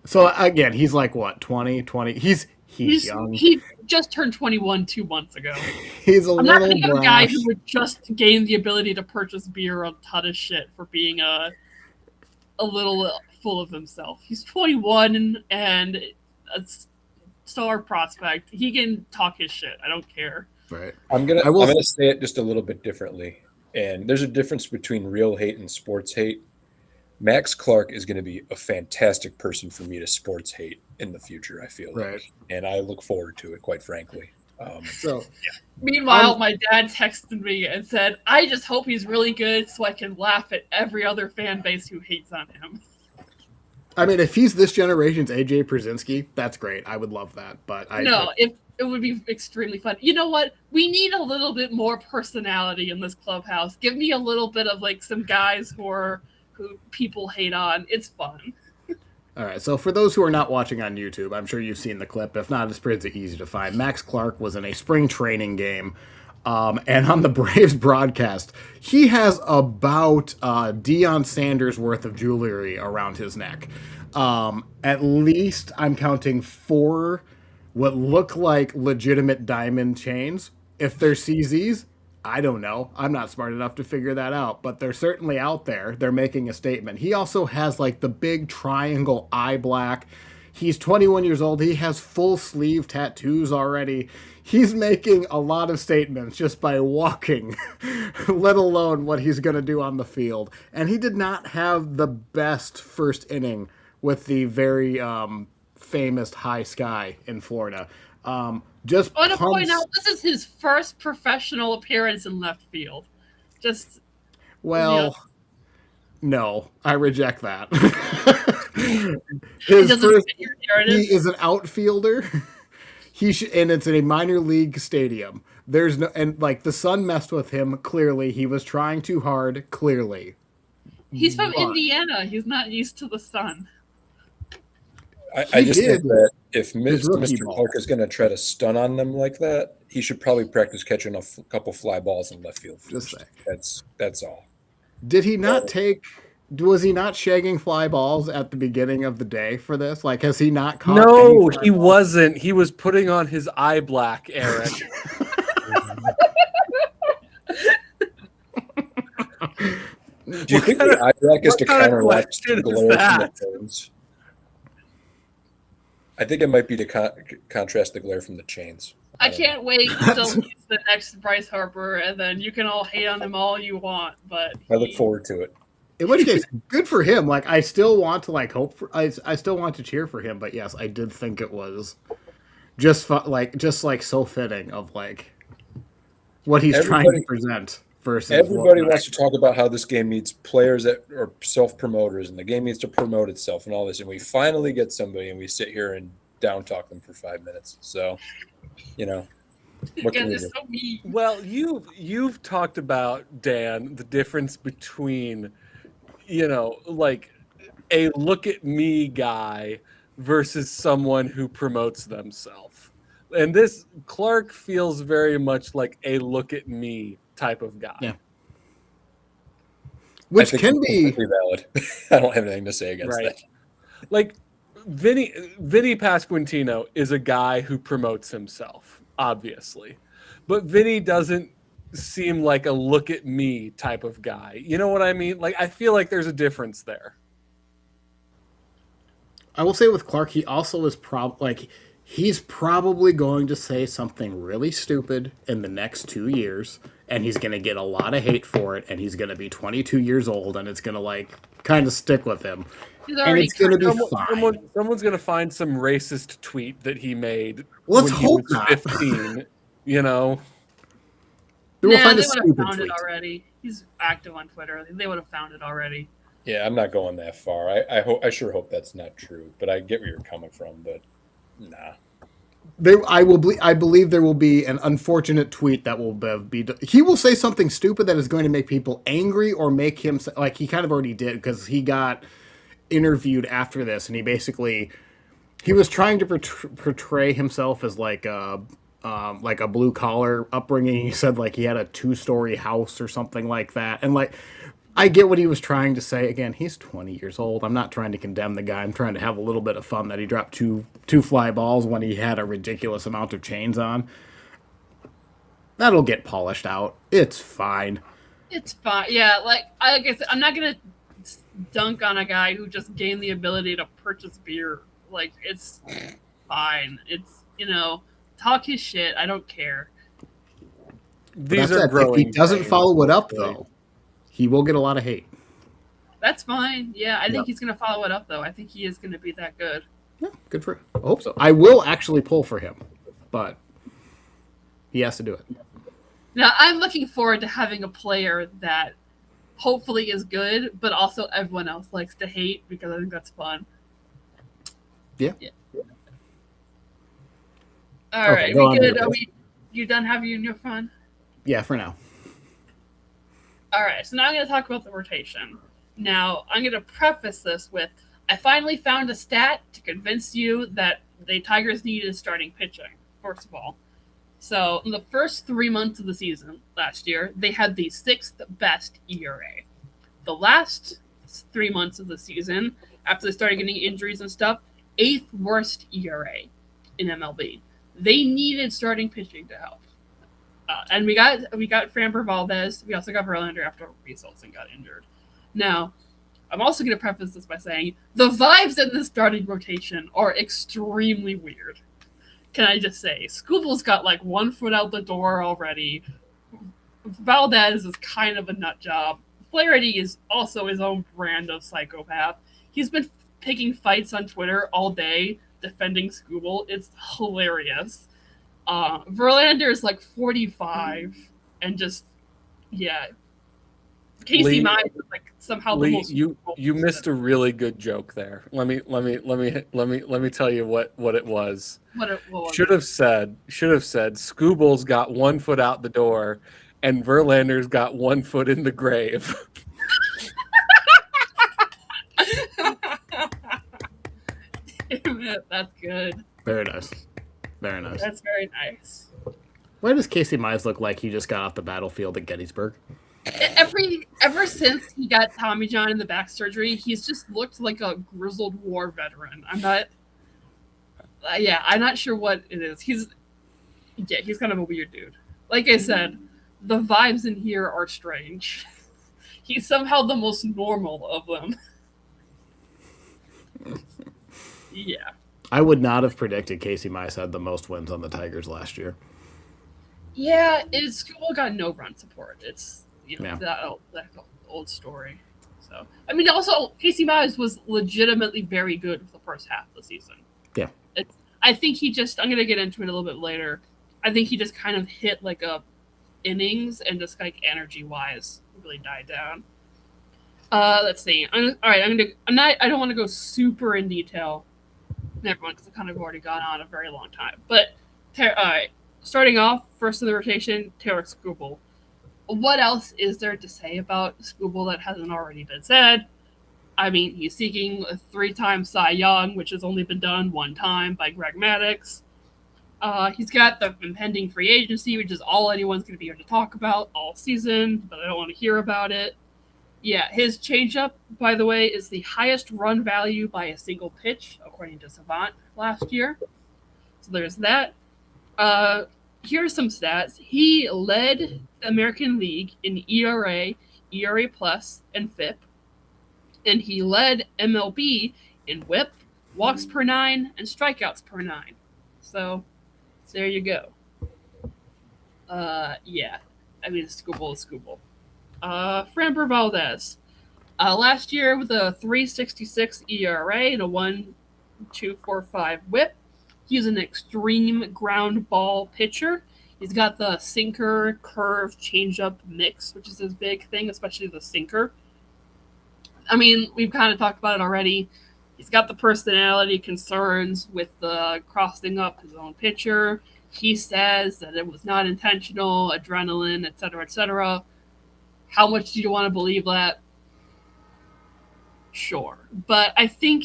So again, he's like what, 20? He's young. He just turned 21 2 months ago. He's a I'm not little thinking of a guy brash. who would just gain the ability to purchase beer a ton of shit for being a little full of himself. He's 21 and a star prospect. He can talk his shit. I don't care. Right. I'm gonna say it just a little bit differently. And there's a difference between real hate and sports hate. Max Clark is going to be a fantastic person for me to sports hate in the future, I feel Right. like. And I look forward to it, quite frankly. So Meanwhile, my dad texted me and said, I just hope he's really good so I can laugh at every other fan base who hates on him. I mean, if he's this generation's AJ Przinsky, that's great. I would love that. But It would be extremely fun. You know what? We need a little bit more personality in this clubhouse. Give me a little bit of like some guys who people hate on. It's fun. All right, so for those who are not watching on YouTube, I'm sure you've seen the clip. If not, it's pretty easy to find. Max Clark was in a spring training game, and on the Braves broadcast, he has about Deion Sanders worth of jewelry around his neck. At least I'm counting 4 what look like legitimate diamond chains. If they're CZs, I don't know. I'm not smart enough to figure that out, but they're certainly out there. They're making a statement. He also has like the big triangle eye black. He's 21 years old. He has full sleeve tattoos already. He's making a lot of statements just by walking, let alone what he's going to do on the field. And he did not have the best first inning with the very famous high sky in Florida. Just I want to point out, this is his first professional appearance in left field. No, I reject that. He is an outfielder. And it's in a minor league stadium. The sun messed with him. Clearly, he was trying too hard. Clearly, he's from Indiana. He's not used to the sun. I just think that if Mr. Clark is going to try to stun on them like that, he should probably practice catching a couple fly balls in left field. Just say. That's all. Did he not was he not shagging fly balls at the beginning of the day for this? Like, has he not caught No, he wasn't. He was putting on his eye black, Eric. Do you think the eye black is to counteract the glare from the chains? I think it might be to contrast the glare from the chains. I can't wait until he's the next Bryce Harper, and then you can all hate on him all you want. But I look forward to it. In which case, good for him. Like, I still want to I still want to cheer for him. But yes, I did think it was just so fitting of like what he's trying to present. Versus everybody wants to talk about how this game needs players that are self-promoters, and the game needs to promote itself and all this. And we finally get somebody, and we sit here and down talk them for 5 minutes. So, what can we do? So mean. Well, you've talked about, Dan, the difference between, like a look at me guy versus someone who promotes themselves. And this Clark feels very much like a look at me type of guy. Yeah. Which can be valid. I don't have anything to say against that. Like Vinny Pasquantino is a guy who promotes himself, obviously. But Vinny doesn't seem like a look at me type of guy. You know what I mean? Like, I feel like there's a difference there. I will say with Clark, he also is he's probably going to say something really stupid in the next 2 years, and he's going to get a lot of hate for it, and he's going to be 22 years old, and it's going to kind of stick with him. He's And already it's going to be kind of- fine. Someone's gonna find some racist tweet that he made Let's when he hope was not. 15. You know, They will Nah, find a they would have stupid found tweet. it already. He's active on Twitter. They would have found it already. Yeah, I'm not going that far. I sure hope that's not true, but I get where you're coming from. But nah. I believe there will be an unfortunate tweet that will be. He will say something stupid that is going to make people angry or make him like he kind of already did because he got interviewed after this and he was trying to portray himself as like a blue collar upbringing. He said like he had a 2-story house or something like that, and like I get what he was trying to say. Again, he's 20 years old. I'm not trying to condemn the guy. I'm trying to have a little bit of fun that he dropped two fly balls when he had a ridiculous amount of chains on. That'll get polished out. It's fine. It's fine. Yeah, like I guess I'm not gonna dunk on a guy who just gained the ability to purchase beer. Like it's fine. It's talk his shit. I don't care. these That's are it. growing. If he doesn't pains, follow it up, honestly. though, he will get a lot of hate. That's fine. Yeah, I think Yep. he's gonna follow it up though. I think he is gonna be that good. Yeah, good for him. I hope so. I will actually pull for him, but he has to do it. Now I'm looking forward to having a player that hopefully is good, but also everyone else likes to hate because I think that's fun. Yeah. All Okay, right, go on we to good. your Are we? You done having your fun? Yeah, for now. All right, so now I'm going to talk about the rotation. Now, I'm going to preface this with I finally found a stat to convince you that the Tigers needed starting pitching, first of all. So, in the first 3 months of the season last year, they had the 6th best ERA. The last 3 months of the season, after they started getting injuries and stuff, 8th worst ERA in MLB. They needed starting pitching to help. And we got Framber Valdez. We also got Verlander after Results got injured. Now, I'm also going to preface this by saying the vibes in the starting rotation are extremely weird. Can I just say, Scooble's got like 1 foot out the door already. Valdez is kind of a nut job. Flaherty is also his own brand of psychopath. He's been picking fights on Twitter all day defending Scooble. It's hilarious. Verlander is like 45 and just Casey Lee- Mize is like somehow the Lee, most you missed a really good joke there. Let me tell you what it was. what was Should have said Scooble's got 1 foot out the door, and Verlander's got 1 foot in the grave. Damn it, that's good. Very nice. Very nice. That's very nice. Why does Casey Mize look like he just got off the battlefield at Gettysburg? Ever since he got Tommy John in the back surgery, he's just looked like a grizzled war veteran. I'm not sure what it is. He's kind of a weird dude. Like I said, the vibes in here are strange. He's somehow the most normal of them. Yeah. I would not have predicted Casey Mize had the most wins on the Tigers last year. Yeah, School got no run support. It's Yeah. that old story. So I mean, also Casey Mize was legitimately very good for the first half of the season. Yeah. I think I'm gonna get into it a little bit later. I think he just kind of hit like a innings and just like energy wise really died down. Let's see. I don't want to go super in detail, everyone, because I've kind of already gone on a very long time. But starting off first in the rotation, Taylor Skubal. What else is there to say about Skubal that hasn't already been said? I mean, he's seeking a 3-time Cy Young, which has only been done 1 time by Greg Maddux. He's got the impending free agency, which is all anyone's going to be here to talk about all season, but I don't want to hear about it. Yeah, his changeup, by the way, is the highest run value by a single pitch, according to Savant last year. So there's that. Here are some stats. He led the American League in ERA, ERA plus, and FIP. And he led MLB in WHIP, walks per 9, and strikeouts per 9. So there you go. Yeah. I mean, Skubal is Skubal. Framber Valdez. Last year with a 3.66 ERA and a 1.245 WHIP. He's an extreme ground ball pitcher. He's got the sinker, curve, changeup mix, which is his big thing, especially the sinker. I mean, we've kind of talked about it already. He's got the personality concerns with the crossing up his own pitcher. He says that it was not intentional, adrenaline, etc., etc. How much do you want to believe that? Sure. But I think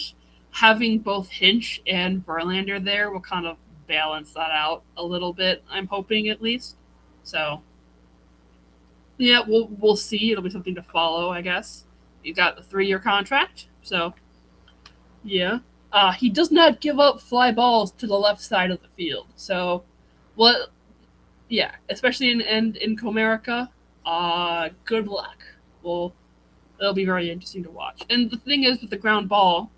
having both Hinch and Verlander there will kind of balance that out a little bit, I'm hoping at least. So, yeah, we'll see. It'll be something to follow, I guess. He's got a 3-year contract, so yeah. He does not give up fly balls to the left side of the field. So, what? Yeah, especially in Comerica. Good luck. Well, it'll be very interesting to watch. And the thing is, with the ground ball,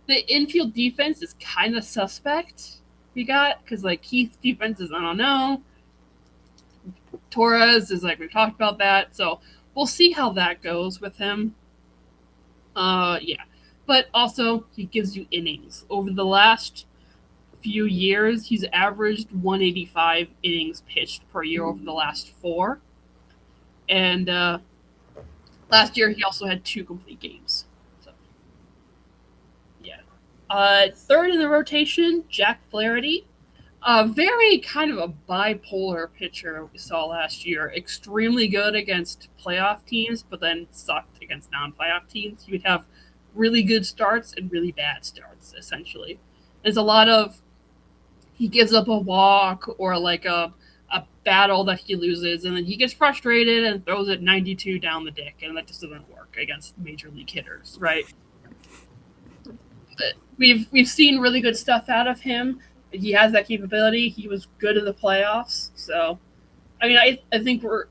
the infield defense is kind of suspect. We got because like Keith's defense is I don't know. Torres is like we've talked about that, so we'll see how that goes with him. Yeah. But also, he gives you innings. Over the last few years, he's averaged 185 innings pitched per year over the last 4. And last year, he also had 2 complete games. So, yeah. Third in the rotation, Jack Flaherty. Very kind of a bipolar pitcher we saw last year. Extremely good against playoff teams, but then sucked against non-playoff teams. He would have really good starts and really bad starts, essentially. There's a lot of he gives up a walk or like a battle that he loses, and then he gets frustrated and throws it 92 down the dick, and that just doesn't work against major league hitters, right? But we've seen really good stuff out of him. He has that capability. He was good in the playoffs. So, I mean, I think we're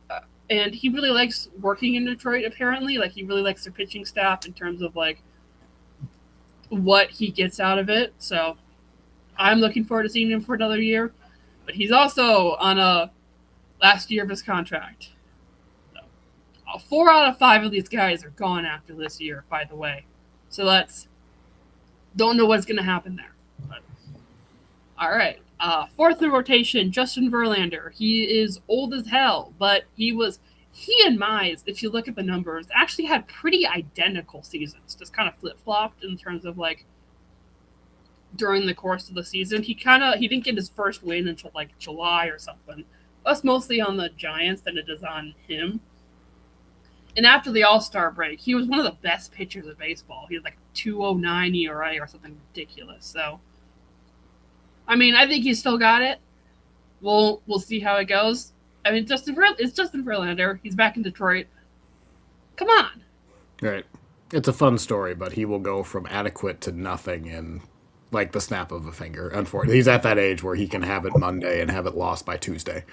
and he really likes working in Detroit, apparently. Like, he really likes their pitching staff in terms of, like, what he gets out of it. So, I'm looking forward to seeing him for another year. But he's also on a last year of his contract. So, 4 out of 5 of these guys are gone after this year, by the way. So, don't know what's going to happen there. But, all right. Fourth in rotation, Justin Verlander. He is old as hell, but he and Mize, if you look at the numbers, actually had pretty identical seasons. Just kind of flip-flopped in terms of, like, during the course of the season. He didn't get his first win until, like, July or something. That's mostly on the Giants than it is on him. And after the All-Star break, he was one of the best pitchers of baseball. He had, like, 2.09 ERA or something ridiculous. So, I mean, I think he's still got it. We'll see how it goes. I mean, it's Justin Verlander. He's back in Detroit. Come on. Right. It's a fun story, but he will go from adequate to nothing in like the snap of a finger. Unfortunately, he's at that age where he can have it Monday and have it lost by Tuesday.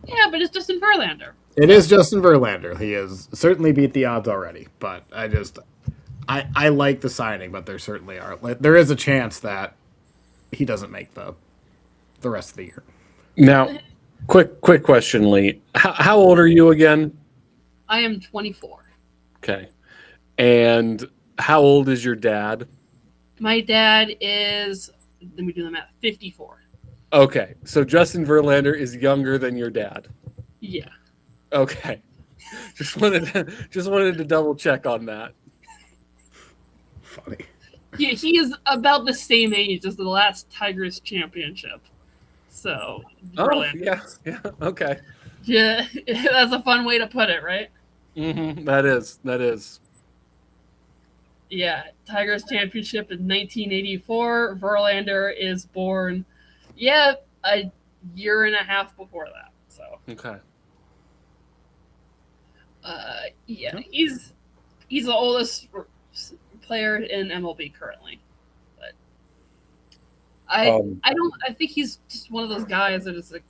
Yeah, but it's Justin Verlander. It is Justin Verlander. He has certainly beat the odds already, but I like the signing, but there is a chance that he doesn't make the rest of the year. Now, quick question, Lee. How old are you again? I am 24. Okay. And how old is your dad? My dad is, let me do the math, 54. Okay. So Justin Verlander is younger than your dad. Yeah. Okay. Just wanted to double check on that. Funny. Yeah, he is about the same age as the last Tigers championship. So, Verlander. Yeah, okay. Yeah, that's a fun way to put it, right? Mm-hmm. That is. Yeah, Tigers championship in 1984. Verlander is born, a year and a half before that. So, okay. He's the oldest player in MLB currently, but I think he's just one of those guys that is like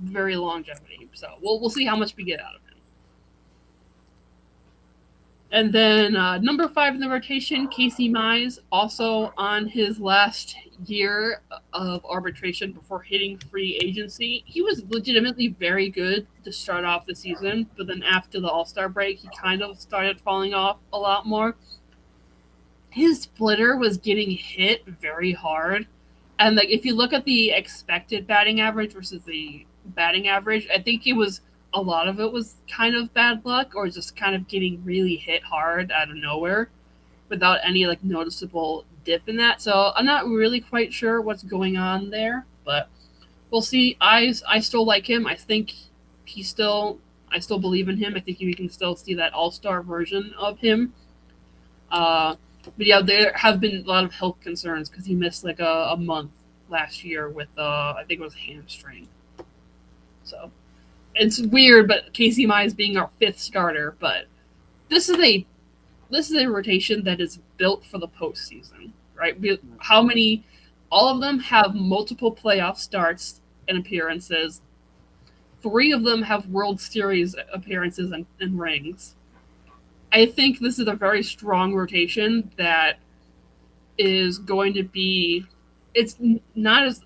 very longevity. So we'll see how much we get out of him. And then number 5 in the rotation, Casey Mize, also on his last year of arbitration before hitting free agency. He was legitimately very good to start off the season, but then after the All-Star break, he kind of started falling off a lot more. His splitter was getting hit very hard. And like if you look at the expected batting average versus the batting average, I think a lot of it was kind of bad luck or just kind of getting really hit hard out of nowhere without any like noticeable dip in that. So I'm not really quite sure what's going on there, but we'll see. I still like him. I think I still believe in him. I think we can still see that all-star version of him. But yeah, there have been a lot of health concerns because he missed like a month last year with I think it was hamstring. So it's weird, but Casey Mize being our 5th starter, but this is a rotation that is built for the postseason, right? All of them have multiple playoff starts and appearances. 3 of them have World Series appearances and rings. I think this is a very strong rotation that is going to be. It's not as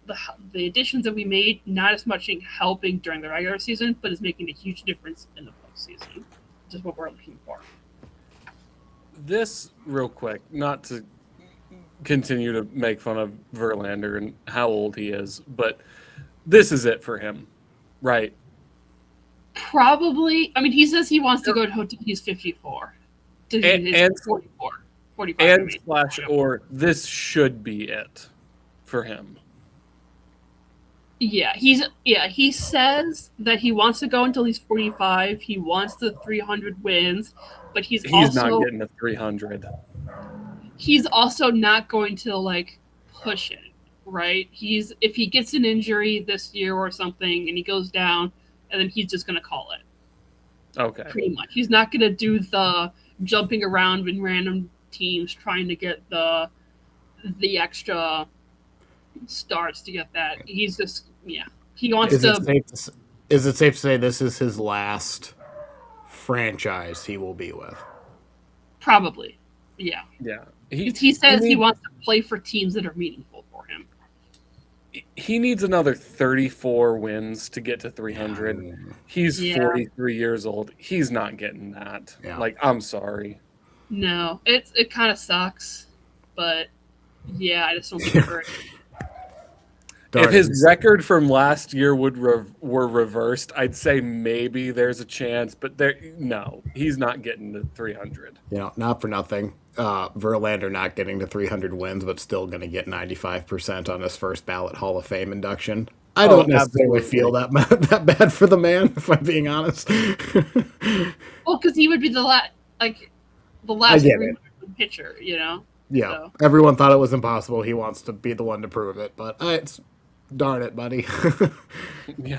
the additions that we made, not as much helping during the regular season, but is making a huge difference in the postseason, which is what we're looking for. This, real quick, not to continue to make fun of Verlander and how old he is, but this is it for him, right? Probably. I mean, he says he wants to go until he's 54. And 44. 45. And slash or this should be it for him. Yeah, he says that he wants to go until he's 45. He wants the 300 wins, but he's also not getting to 300. He's also not going to like push it, right? If he gets an injury this year or something and he goes down, and then he's just going to call it. Okay. Pretty much. He's not going to do the jumping around in random teams trying to get the extra starts to get that. He's just he wants Is it safe to say this is his last franchise he will be with? Probably. Yeah. Yeah. He says he wants to play for teams that are meaningful for him. He needs another 34 wins to get to 300. He's 43 years old. He's not getting that. Yeah. Like, I'm sorry. No, it kind of sucks, but yeah, I just don't think for it. If his record from last year were reversed, I'd say maybe there's a chance, but no, he's not getting to 300. Not for nothing. Verlander not getting to 300 wins, but still going to get 95% on his first ballot Hall of Fame induction. I don't necessarily feel that bad for the man, if I'm being honest. Well, because he would be the last 300 pitcher, Yeah, So. Everyone thought it was impossible. He wants to be the one to prove it, but darn it, buddy. Yeah.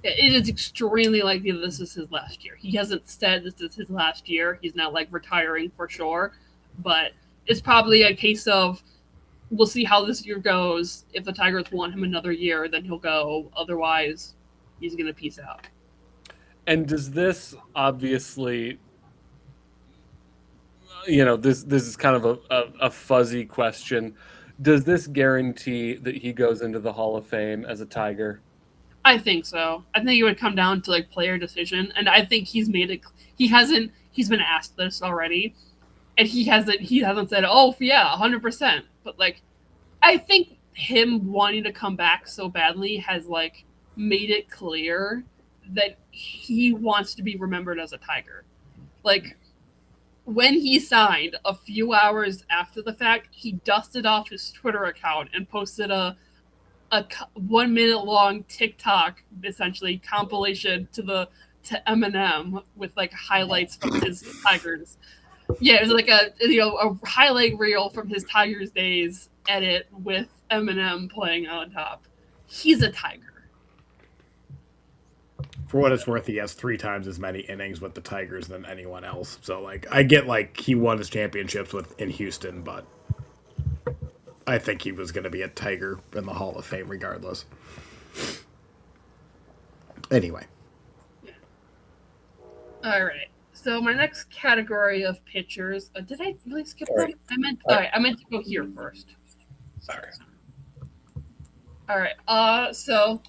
It is extremely likely that this is his last year. He hasn't said this is his last year. He's not like retiring for sure, but it's probably a case of we'll see how this year goes. If the Tigers want him another year, then he'll go. Otherwise, he's going to peace out. And does this obviously, this is kind of a fuzzy question. Does this guarantee that he goes into the Hall of Fame as a Tiger? I think so. I think it would come down to like player decision, and I think he's made it. He's been asked this already, and he hasn't said, "Oh yeah, 100%." But like, I think him wanting to come back so badly has like made it clear that he wants to be remembered as a Tiger. Like when he signed, a few hours after the fact, he dusted off his Twitter account and posted a 1 minute long TikTok, essentially compilation to Eminem with like highlights from his Tigers. Yeah, it was like a highlight reel from his Tigers days edit with Eminem playing on top. He's a Tiger. For what it's worth, he has 3 times as many innings with the Tigers than anyone else. So like, I get like he won his championships in Houston, but I think he was going to be a Tiger in the Hall of Fame regardless. Anyway. All right. So my next category of pitchers. Did I really skip Sorry. them? I meant to go here first. Okay. All right. So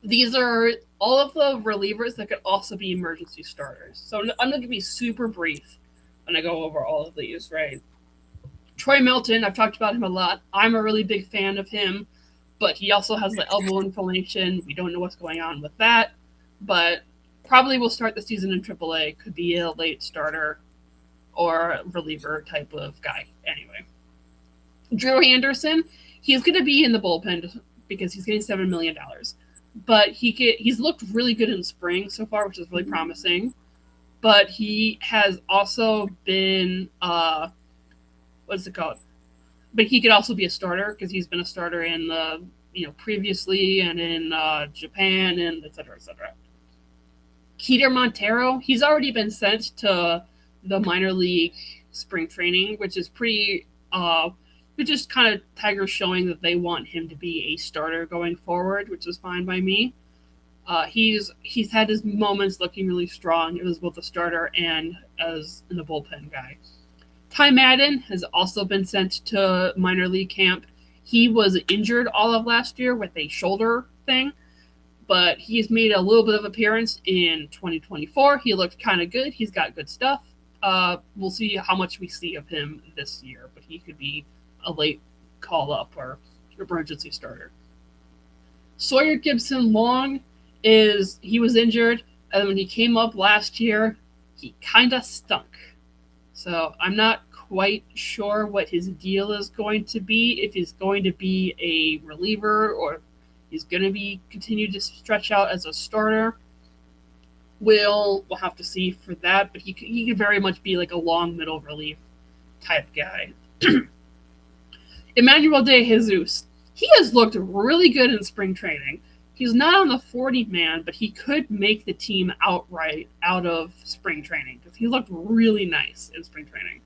these are all of the relievers that could also be emergency starters. So I'm going to be super brief when I go over all of these, right? Troy Milton, I've talked about him a lot. I'm a really big fan of him, but he also has the elbow inflammation. We don't know what's going on with that, but probably will start the season in AAA. Could be a late starter or reliever type of guy. Anyway, Drew Anderson, he's going to be in the bullpen because he's getting $7 million. But he's looked really good in spring so far, which is really promising. But he has also been what's it called? But he could also be a starter because he's been a starter in the previously and in Japan and et cetera, et cetera. Keter Montero, he's already been sent to the minor league spring training, which is pretty which is kind of Tigers showing that they want him to be a starter going forward, which is fine by me. He's had his moments looking really strong. It was both a starter and as in the bullpen guy. Ty Madden has also been sent to minor league camp. He was injured all of last year with a shoulder thing, but he's made a little bit of appearance in 2024. He looked kind of good. He's got good stuff. We'll see how much we see of him this year, but he could be a late call-up or emergency starter. Sawyer Gibson-Long he was injured, and when he came up last year, he kind of stunk. So I'm not quite sure what his deal is going to be, if he's going to be a reliever or he's going to be continue to stretch out as a starter. We'll have to see for that, but he could very much be like a long middle relief type guy. Emmanuel De Jesus, he has looked really good in spring training. He's not on the 40-man, but he could make the team outright out of spring training because he looked really nice in spring training.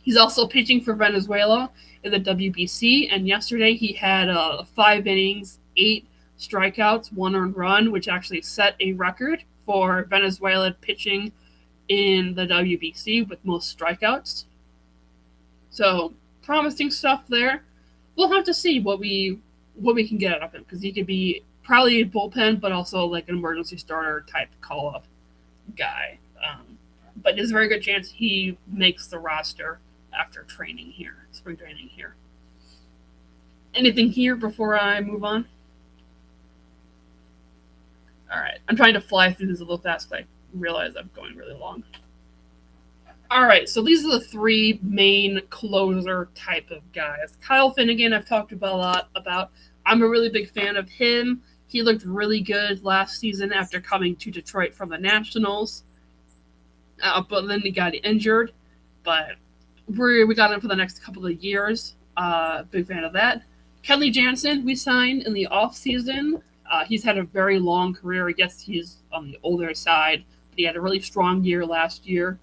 He's also pitching for Venezuela in the WBC, and yesterday he had 5 innings, 8 strikeouts, 1 earned run, which actually set a record for Venezuela pitching in the WBC with most strikeouts. So promising stuff there. We'll have to see what we can get out of him because he could be probably a bullpen, but also like an emergency starter type call-up guy. But there's a very good chance he makes the roster after spring training here. Anything here before I move on? All right. I'm trying to fly through this a little fast because I realize I'm going really long. All right, so these are the 3 main closer type of guys. Kyle Finnegan, I've talked about a lot about. I'm a really big fan of him. He looked really good last season after coming to Detroit from the Nationals. But then he got injured. But we got him for the next couple of years. Big fan of that. Kenley Jansen, we signed in the offseason. He's had a very long career. I guess he's on the older side. But he had a really strong year last year.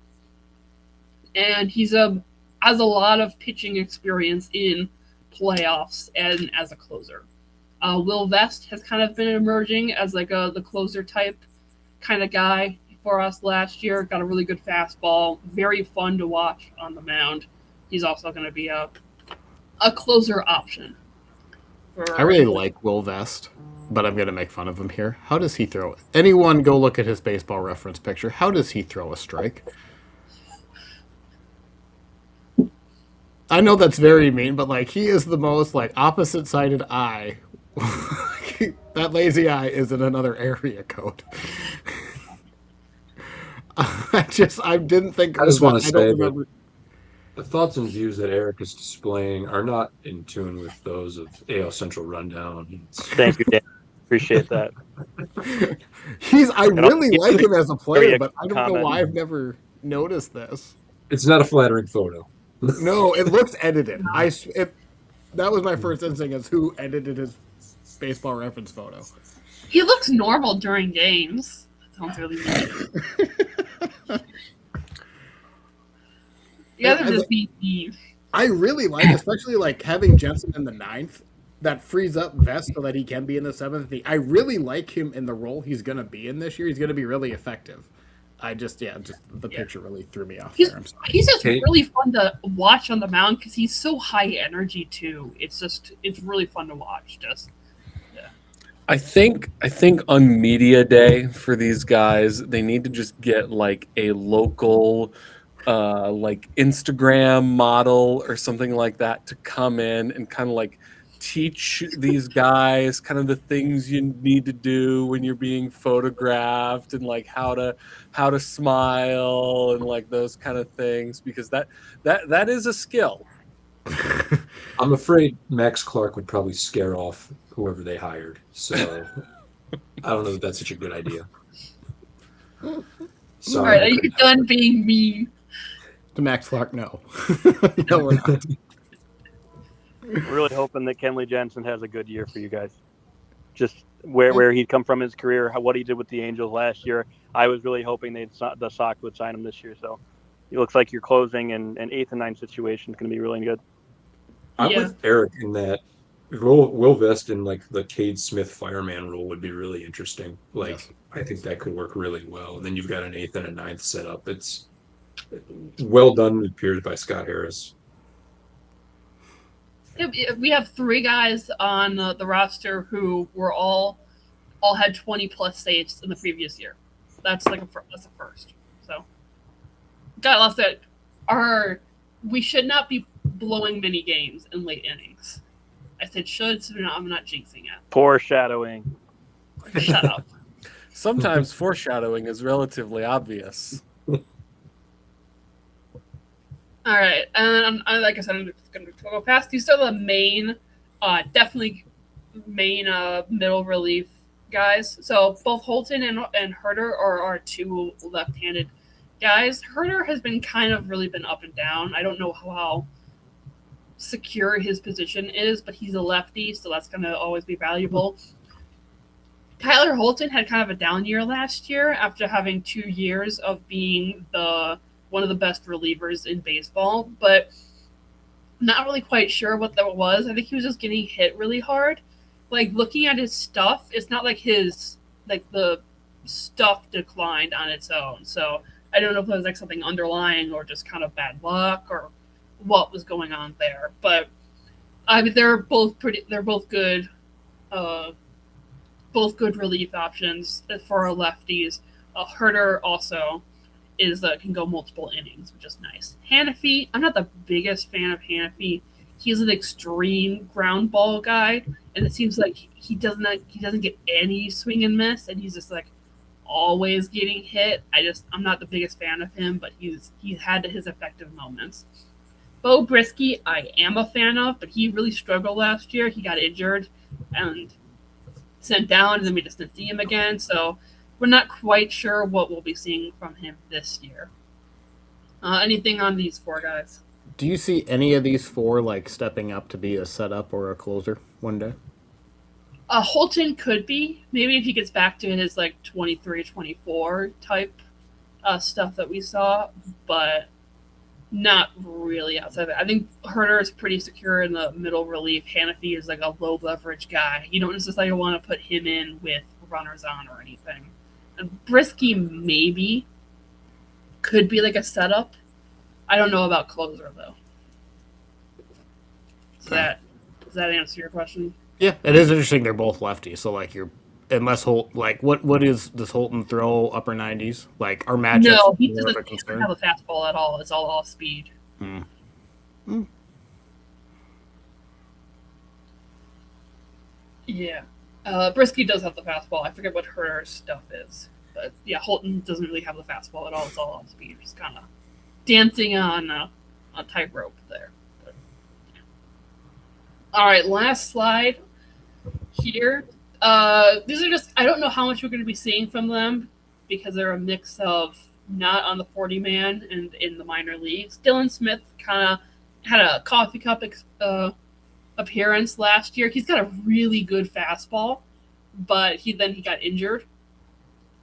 And he's has a lot of pitching experience in playoffs and as a closer. Will Vest has kind of been emerging as like the closer type kind of guy for us last year. Got a really good fastball, very fun to watch on the mound. He's also going to be a closer option. I really like Will Vest, but I'm going to make fun of him here. How does he throw it? Anyone go look at his baseball reference picture. How does he throw a strike? I know that's very mean, but like he is the most like opposite-sided eye. That lazy eye is in another area code. I didn't think. I just want to say that the thoughts and views that Eric is displaying are not in tune with those of AL Central Rundown. Thank you, Dan. Appreciate that. I really like him as a player, but I don't know why I've never noticed this. It's not a flattering photo. No, it looks edited. That was my first instinct is who edited his baseball reference photo. He looks normal during games. That sounds really weird. You guys are just being Eve. I really like, especially like having Jensen in the 9th. That frees up Vest so that he can be in the 7th. I really like him in the role he's going to be in this year. He's going to be really effective. just the picture really threw me off He's there. I'm sorry. he's just Hey. really fun to watch on the mound because he's so high energy too. It's really fun to watch. Just I think on media day for these guys, they need to just get like a local like Instagram model or something like that to come in and kind of like teach these guys kind of the things you need to do when you're being photographed and like how to smile and like those kind of things, because that is a skill. I'm afraid Max Clark would probably scare off whoever they hired. So I don't know that that's such a good idea. all Sorry. right, are you done being me? To Max Clark, no. No, we're not. We're really hoping that Kenley Jensen has a good year for you guys. Just where he'd come from in his career, what he did with the Angels last year. I was really hoping the Sox would sign him this year. So it looks like you're closing, and an 8th and 9th situation is going to be really good. I'm Yeah. with Eric in that Will Vest in like the Cade Smith fireman role would be really interesting. Like Yes. I think that could work really well. And then you've got an 8th and a 9th set up. It's well done, it appears, by Scott Harris. We have 3 guys on the roster who were all had 20+ saves in the previous year. That's like that's a first. So got lots that we should not be blowing many games in late innings. I said should, so I'm not jinxing it. Foreshadowing. Shut up. Sometimes foreshadowing is relatively obvious. All right, and like I said, I'm just going to go fast. These are the main, definitely main middle relief guys. So both Holton and Herter are our 2 left-handed guys. Herter has been kind of really been up and down. I don't know how secure his position is, but he's a lefty, so that's going to always be valuable. Tyler Holton had kind of a down year last year after having 2 years of being one of the best relievers in baseball, but not really quite sure what that was. I think he was just getting hit really hard. Like looking at his stuff, it's not like the stuff declined on its own. So I don't know if it was like something underlying or just kind of bad luck or what was going on there. But I mean, they're both good, both good relief options for our lefties. Herter also can go multiple innings, which is nice. Hannafy, I'm not the biggest fan of Hannafy. He's an extreme ground ball guy, and it seems like he doesn't get any swing and miss, and he's just like always getting hit. I'm not the biggest fan of him, but he's had his effective moments. Bo Brisky, I am a fan of, but he really struggled last year. He got injured and sent down, and then we just didn't see him again. So we're not quite sure what we'll be seeing from him this year. Anything on these 4 guys? Do you see any of these 4 like stepping up to be a setup or a closer one day? Holton could be. Maybe if he gets back to his like 23, 24 type stuff that we saw, but not really outside of it. I think Herter is pretty secure in the middle relief. Hannafy is like a low leverage guy. You don't necessarily want to put him in with runners on or anything. And Brisky maybe could be like a setup. I don't know about closer though. Does that answer your question? Yeah, it is interesting. They're both lefties, so like unless what does Holton throw upper 90s? Like our matchup. No, he doesn't have a fastball at all. It's all off speed. Yeah. Brisky does have the fastball. I forget what her stuff is. But yeah, Holton doesn't really have the fastball at all. It's all off speed. Just kind of dancing on a tightrope there. But, yeah. All right, last slide here. These are just, I don't know how much we're going to be seeing from them because they're a mix of not on the 40-man and in the minor leagues. Dylan Smith kind of had a coffee cup appearance last year. He's got a really good fastball, but he got injured.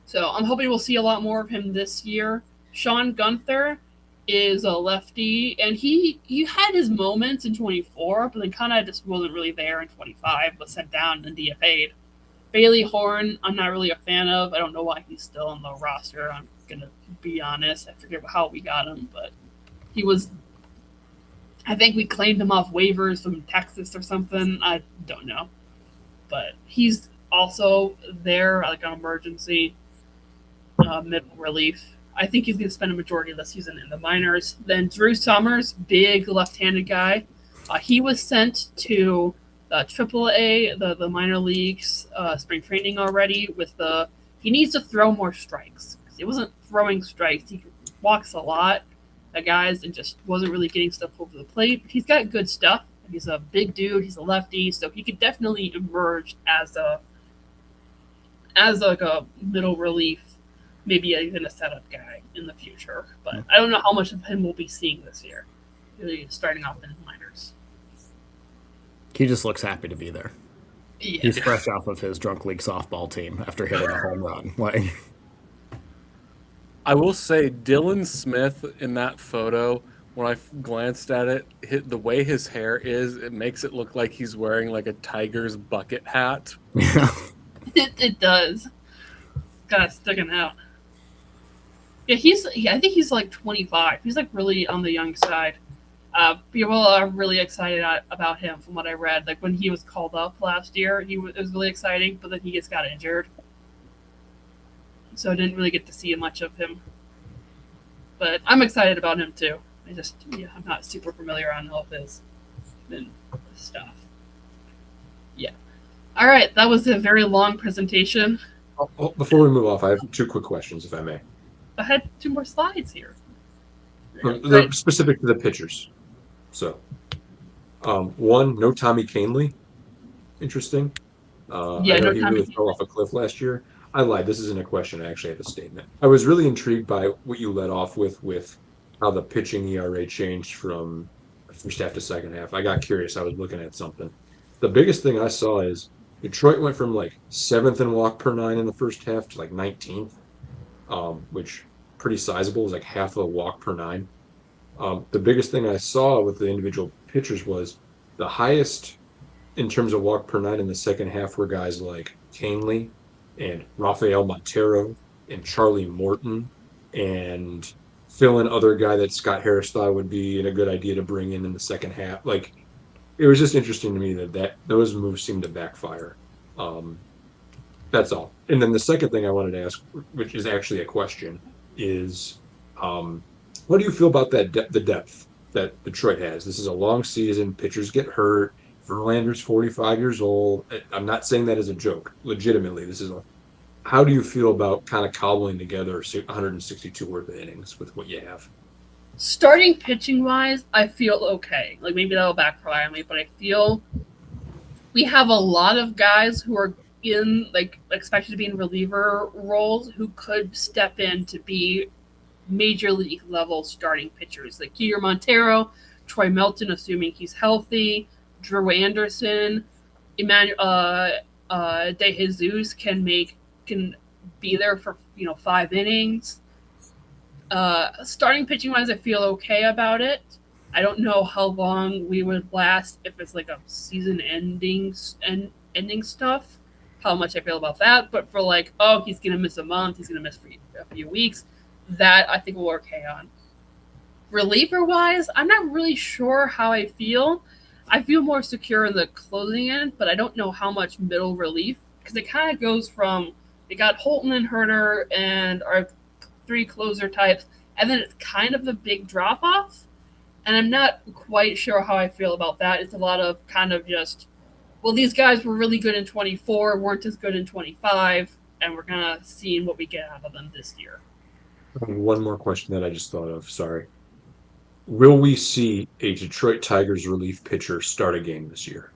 So I'm hoping we'll see a lot more of him this year. Sean Gunther is a lefty, and he had his moments in 24, but then kind of just wasn't really there in 25, was sent down and DFA'd. Bailey Horn, I'm not really a fan of. I don't know why he's still on the roster. I'm gonna be honest. I forget how we got him, but he was. I think we claimed him off waivers from Texas or something. I don't know, but he's also there like an emergency middle relief. I think he's going to spend a majority of the season in the minors. Then Drew Summers, big left-handed guy. He was sent to AAA, the minor leagues, spring training already. He needs to throw more strikes. He wasn't throwing strikes. He walks a lot at guys and just wasn't really getting stuff over the plate. But he's got good stuff. He's a big dude. He's a lefty, so he could definitely emerge as like a middle relief, maybe even a setup guy in the future. But I don't know how much of him we'll be seeing this year. Really starting off in the minors. He just looks happy to be there. Yeah. He's fresh off of his drunk league softball team after hitting a home run. Like, I will say Dylan Smith in that photo, when I glanced at it, the way his hair is, it makes it look like he's wearing like a Tiger's bucket hat. It does. Kind of sticking out. Yeah, I think he's like 25. He's like really on the young side. People are really excited about him from what I read. Like when he was called up last year, it was really exciting, but then he just got injured. So I didn't really get to see much of him. But I'm excited about him too. I'm not super familiar on all of his stuff. Yeah. All right, that was a very long presentation. Before we move off, I have two quick questions, if I may. I had 2 more slides here. They're specific to the pitchers. So, one, no Tommy Kahnle. Interesting. Yeah, I know no he Tommy really fell off a cliff last year. I lied. This isn't a question. I actually have a statement. I was really intrigued by what you led off with how the pitching ERA changed from first half to second half. I got curious. I was looking at something. The biggest thing I saw is Detroit went from like 7th in walk per 9 in the first half to like 19th, which pretty sizable, is like half a walk per 9. The biggest thing I saw with the individual pitchers was the highest in terms of walk per 9 in the second half were guys like Kahnle and Rafael Montero and Charlie Morton and fill in other guy that Scott Harris thought would be a good idea to bring in the second half. Like, it was just interesting to me that those moves seemed to backfire. That's all. And then the second thing I wanted to ask, which is actually a question, is what do you feel about the depth that Detroit has? This is a long season. Pitchers get hurt. Verlander's 45 years old. I'm not saying that as a joke. Legitimately, how do you feel about kind of cobbling together 162 worth of innings with what you have? Starting pitching wise, I feel okay. Like maybe that'll backfire on me, but I feel we have a lot of guys who are in like expected to be in reliever roles who could step in to be major league level starting pitchers, like Keter Montero, Troy Melton, assuming he's healthy, Drew Anderson, Emmanuel De Jesus can be there for 5 innings. Starting pitching wise, I feel okay about it. I don't know how long we would last if it's like a season ending stuff. How much I feel about that, but for like, he's gonna miss a month, he's gonna miss for a few weeks, that I think we're okay on. Reliever wise, I'm not really sure how I feel. I feel more secure in the closing end, but I don't know how much middle relief, because it kind of goes from they got Holton and Herter and our 3 closer types, and then it's kind of a big drop off, and I'm not quite sure how I feel about that. It's a lot of kind of just, well, these guys were really good in 24, weren't as good in 25, and we're gonna see what we get out of them this year. One more question that I just thought of. Sorry. Will we see a Detroit Tigers relief pitcher start a game this year?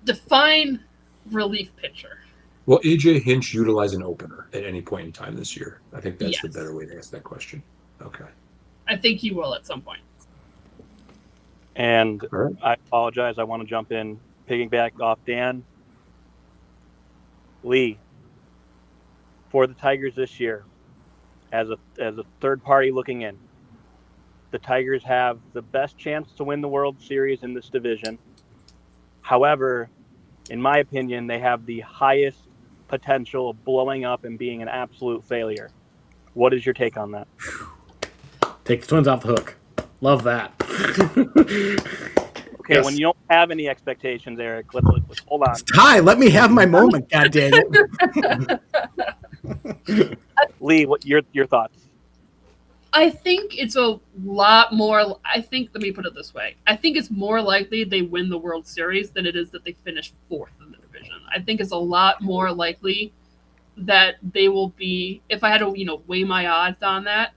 Define relief pitcher. Will AJ Hinch utilize an opener at any point in time this year? I think that's the Yes. better way to ask that question. Okay. I think he will at some point. And All right. I apologize. I want to jump in, piggyback off Dan. Lee, for the Tigers this year, as a third party looking in, the Tigers have the best chance to win the World Series in this division. However, in my opinion, they have the highest potential of blowing up and being an absolute failure. What is your take on that? Take the Twins off the hook. Love that. Okay, Yes. when you don't have any expectations, Eric, let's hold on. Ty, let me have my moment. God dang it. Lee, what your thoughts? I think it's a lot more. Let me put it this way. I think it's more likely they win the World Series than it is that they finish fourth in the division. I think it's a lot more likely that they will be, if I had to, weigh my odds on that,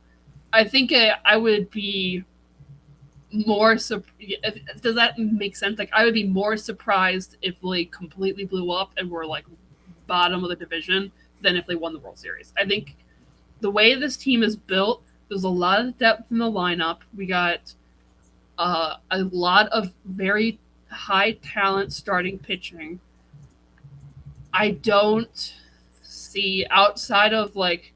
I think I would be more, does that make sense? Like, I would be more surprised if they completely blew up and were, like, bottom of the division than if they won the World Series. I think the way this team is built, there's a lot of depth in the lineup. We got a lot of very high talent starting pitching. I don't see, outside of like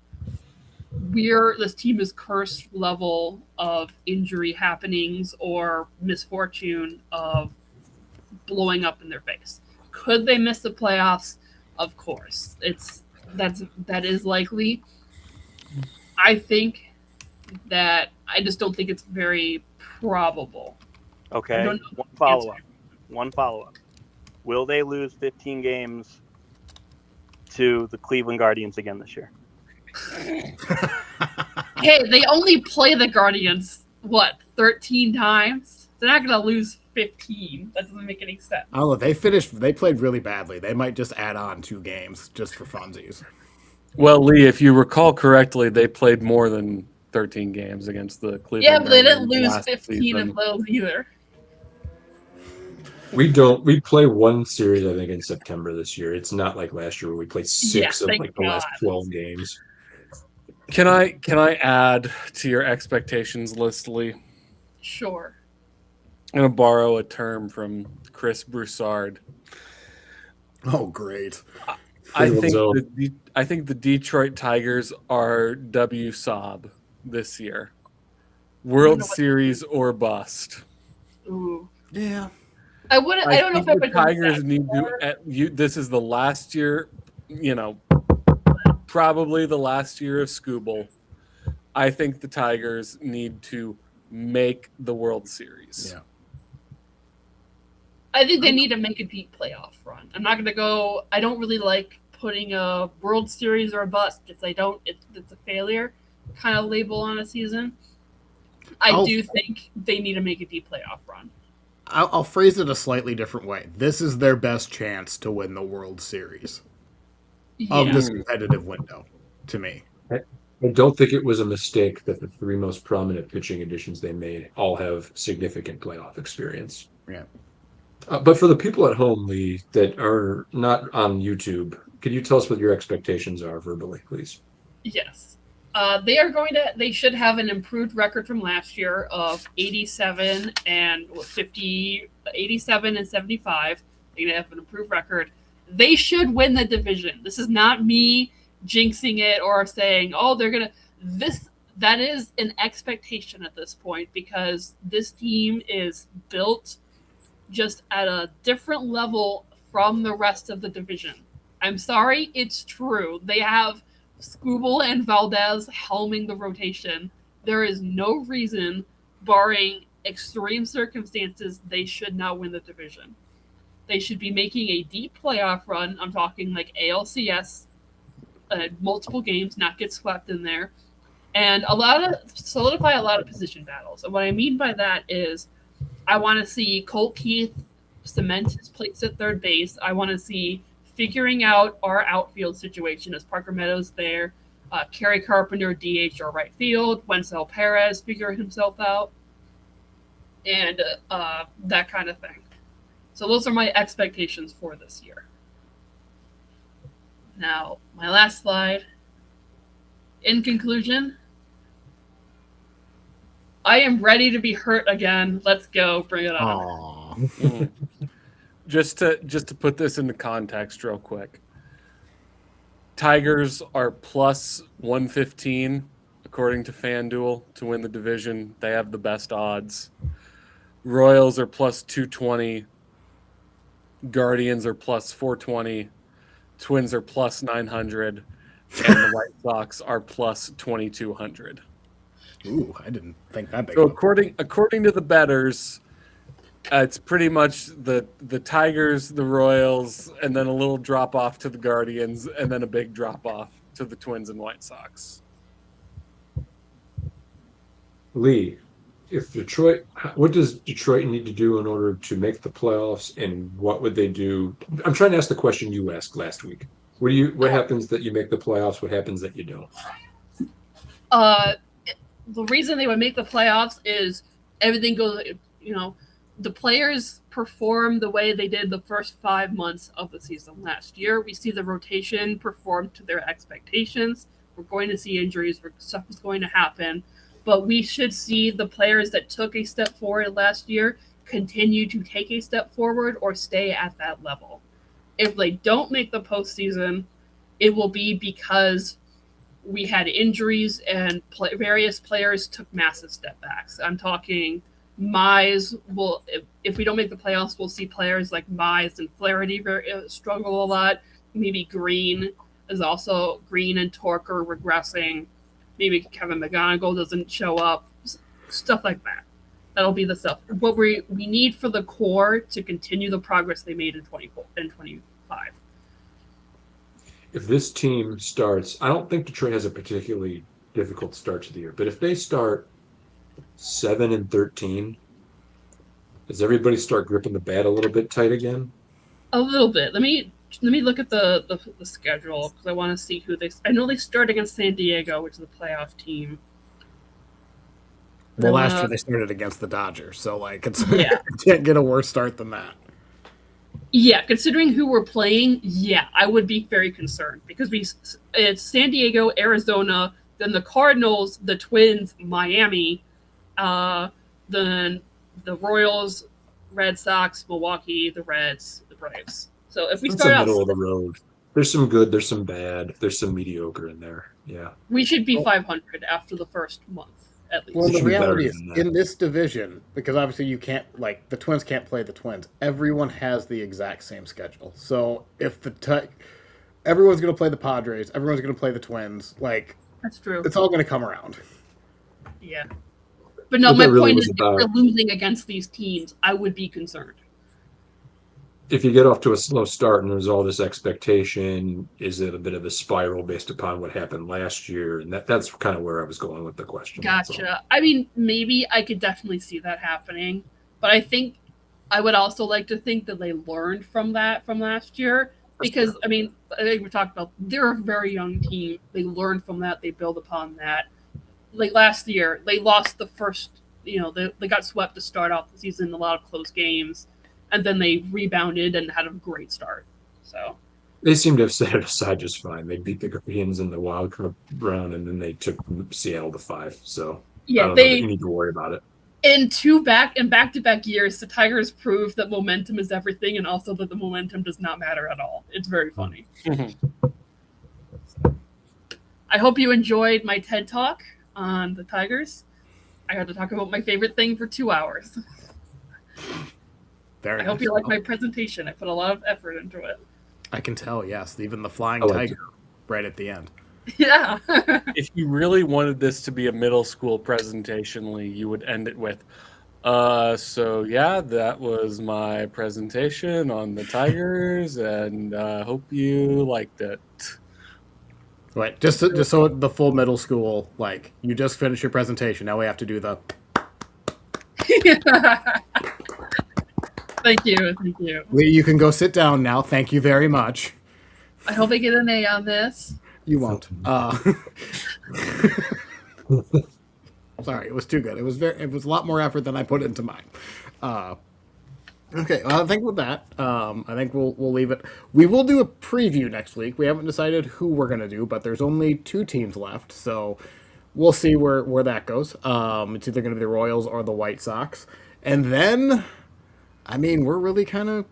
this team is cursed level of injury happenings or misfortune of blowing up in their face. Could they miss the playoffs? Of course. That is likely. I think that I just don't think it's very probable. Okay. One follow-up. Will they lose 15 games to the Cleveland Guardians again this year? Hey, they only play the Guardians, 13 times? They're not going to lose 15. That doesn't make any sense. Oh, they played really badly. They might just add on 2 games just for funsies. Well, Lee, if you recall correctly, they played more than 13 games against the Cleveland. Yeah, but they didn't Guardians lose 15 of those either. We play one series, I think, in September this year. It's not like last year where we played 6 of thank the last God. 12 games. Can I add to your expectations list, Lee? Sure. I'm gonna borrow a term from Chris Broussard. Oh, great. I think the Detroit Tigers are WSOB this year. World Series or bust. Ooh. Yeah. I don't know if I would. The Tigers need to. This is the last year. Probably the last year of Scooble. I think the Tigers need to make the World Series. Yeah. I think they need to make a deep playoff run. I'm not going to go. I don't really like putting a World Series or a bust. It's a failure kind of label on a season. I do think they need to make a deep playoff run. I'll phrase it a slightly different way. This is their best chance to win the World Series of this competitive window, to me. I don't think it was a mistake that the 3 most prominent pitching additions they made all have significant playoff experience. Yeah. But for the people at home, Lee, that are not on YouTube, could you tell us what your expectations are verbally, please? Yes. They should have an improved record from last year of 87 and 50, 87 and 75. They're going to have an improved record. They should win the division. This is not me jinxing it or saying, they're going to, that is an expectation at this point because this team is built just at a different level from the rest of the division. I'm sorry, it's true. They have Scooble and Valdez helming the rotation. There is no reason, barring extreme circumstances, they should not win the division. They should be making a deep playoff run. I'm talking like ALCS, multiple games, not get swept in there, and solidify a lot of position battles. And what I mean by that is I want to see Colt Keith cement his place at third base. I want to see figuring out our outfield situation as Parker Meadows there, Kerry Carpenter, DH or right field, Wenzel Perez figuring himself out, and that kind of thing. So those are my expectations for this year. Now, my last slide. In conclusion, I am ready to be hurt again. Let's go. Bring it on. Just to put this into context real quick. Tigers are plus 115 according to FanDuel to win the division. They have the best odds. Royals are plus 220. Guardians are plus 420, Twins are plus 900, and the White Sox are plus 2200. Ooh, I didn't think that big. So of a- according to the bettors, it's pretty much the Tigers, the Royals, and then a little drop off to the Guardians, and then a big drop off to the Twins and White Sox. Lee, if Detroit, what does Detroit need to do in order to make the playoffs, and what would they do? I'm trying to ask the question you asked last week. What happens that you make the playoffs? What happens that you don't? The reason they would make the playoffs is everything goes, the players perform the way they did the first 5 months of the season last year. We see the rotation perform to their expectations. We're going to see injuries. Stuff is going to happen. But we should see the players that took a step forward last year continue to take a step forward or stay at that level. If they don't make the postseason, it will be because we had injuries and various players took massive step backs. I'm talking Mize will, if we don't make the playoffs, we'll see players like Mize and Flaherty struggle a lot. Maybe Green and Torque are regressing. Maybe Kevin McGonigal doesn't show up. Stuff like that. That'll be the stuff. What we need for the core to continue the progress they made in 24 and 25. If this team starts, I don't think Detroit has a particularly difficult start to the year, but if they start 7-13, does everybody start gripping the bat a little bit tight again? A little bit. Let me look at the schedule because I want to see who they. I know they start against San Diego, which is a playoff team. Well, last year they started against the Dodgers, so like it's Yeah. you can't get a worse start than that. Yeah, considering who we're playing, yeah, I would be very concerned because it's San Diego, Arizona, then the Cardinals, the Twins, Miami, then the Royals, Red Sox, Milwaukee, the Reds, the Braves. So if we It's start the out, middle of the road. There's some good, there's some bad, there's some mediocre in there. Yeah. we should be 500 after the first month at least. Well, It the should be better reality is, than that. in this division, because obviously you can't, like, the Twins can't play the Twins. Everyone has the exact same schedule. So if everyone's going to play the Padres, everyone's going to play the Twins, like, That's true. it's all going to come around. Yeah. But no, What my that really point was is, if about- we're losing against these teams, I would be concerned. If you get off to a slow start and there's all this expectation, is it a bit of a spiral based upon what happened last year? And that's kind of where I was going with the question. That's all. Gotcha. I mean, maybe I could definitely see that happening, but I think I would also like to think that they learned from that from last year because, I mean, I think we talked about they're a very young team. They learned from that. They build upon that. Like last year, they lost the first, they got swept to start off the season, a lot of close games, and then they rebounded and had a great start. So They seem to have set it aside just fine. They beat the Guardians in the wild card round, and then they took Seattle to 5. So I yeah, don't know that you need to worry about it. in back-to-back years, the Tigers proved that momentum is everything, and also that the momentum does not matter at all. It's very funny. I hope you enjoyed my TED Talk on the Tigers. I got to talk about my favorite thing for 2 hours. Very I hope you like my presentation. I put a lot of effort into it. I can tell, yes. Even the flying I like tiger right at the end. Yeah. If you really wanted this to be a middle school presentation, Lee, you would end it with, so yeah, that was my presentation on the Tigers, and hope you liked it. Right, just so the full middle school, like, you just finished your presentation. Now we have to do the... Thank you. Lee, you can go sit down now. Thank you very much. I hope I get an A on this. You won't. Sorry, it was too good. It was a lot more effort than I put into mine. Okay, well, I think with that, I think we'll leave it. We will do a preview next week. We haven't decided who we're gonna do, but there's only 2 teams left, so we'll see where that goes. It's either gonna be the Royals or the White Sox, and then, I mean, we're really kind of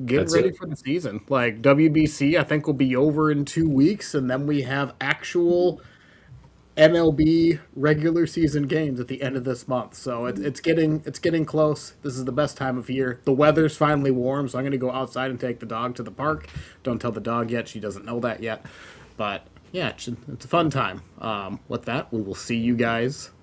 getting That's ready it. for the season. Like WBC, I think will be over in 2 weeks, and then we have actual MLB regular season games at the end of this month. So it's getting close. This is the best time of year. The weather's finally warm, so I'm going to go outside and take the dog to the park. Don't tell the dog yet; she doesn't know that yet. But yeah, it's a fun time. With that, we will see you guys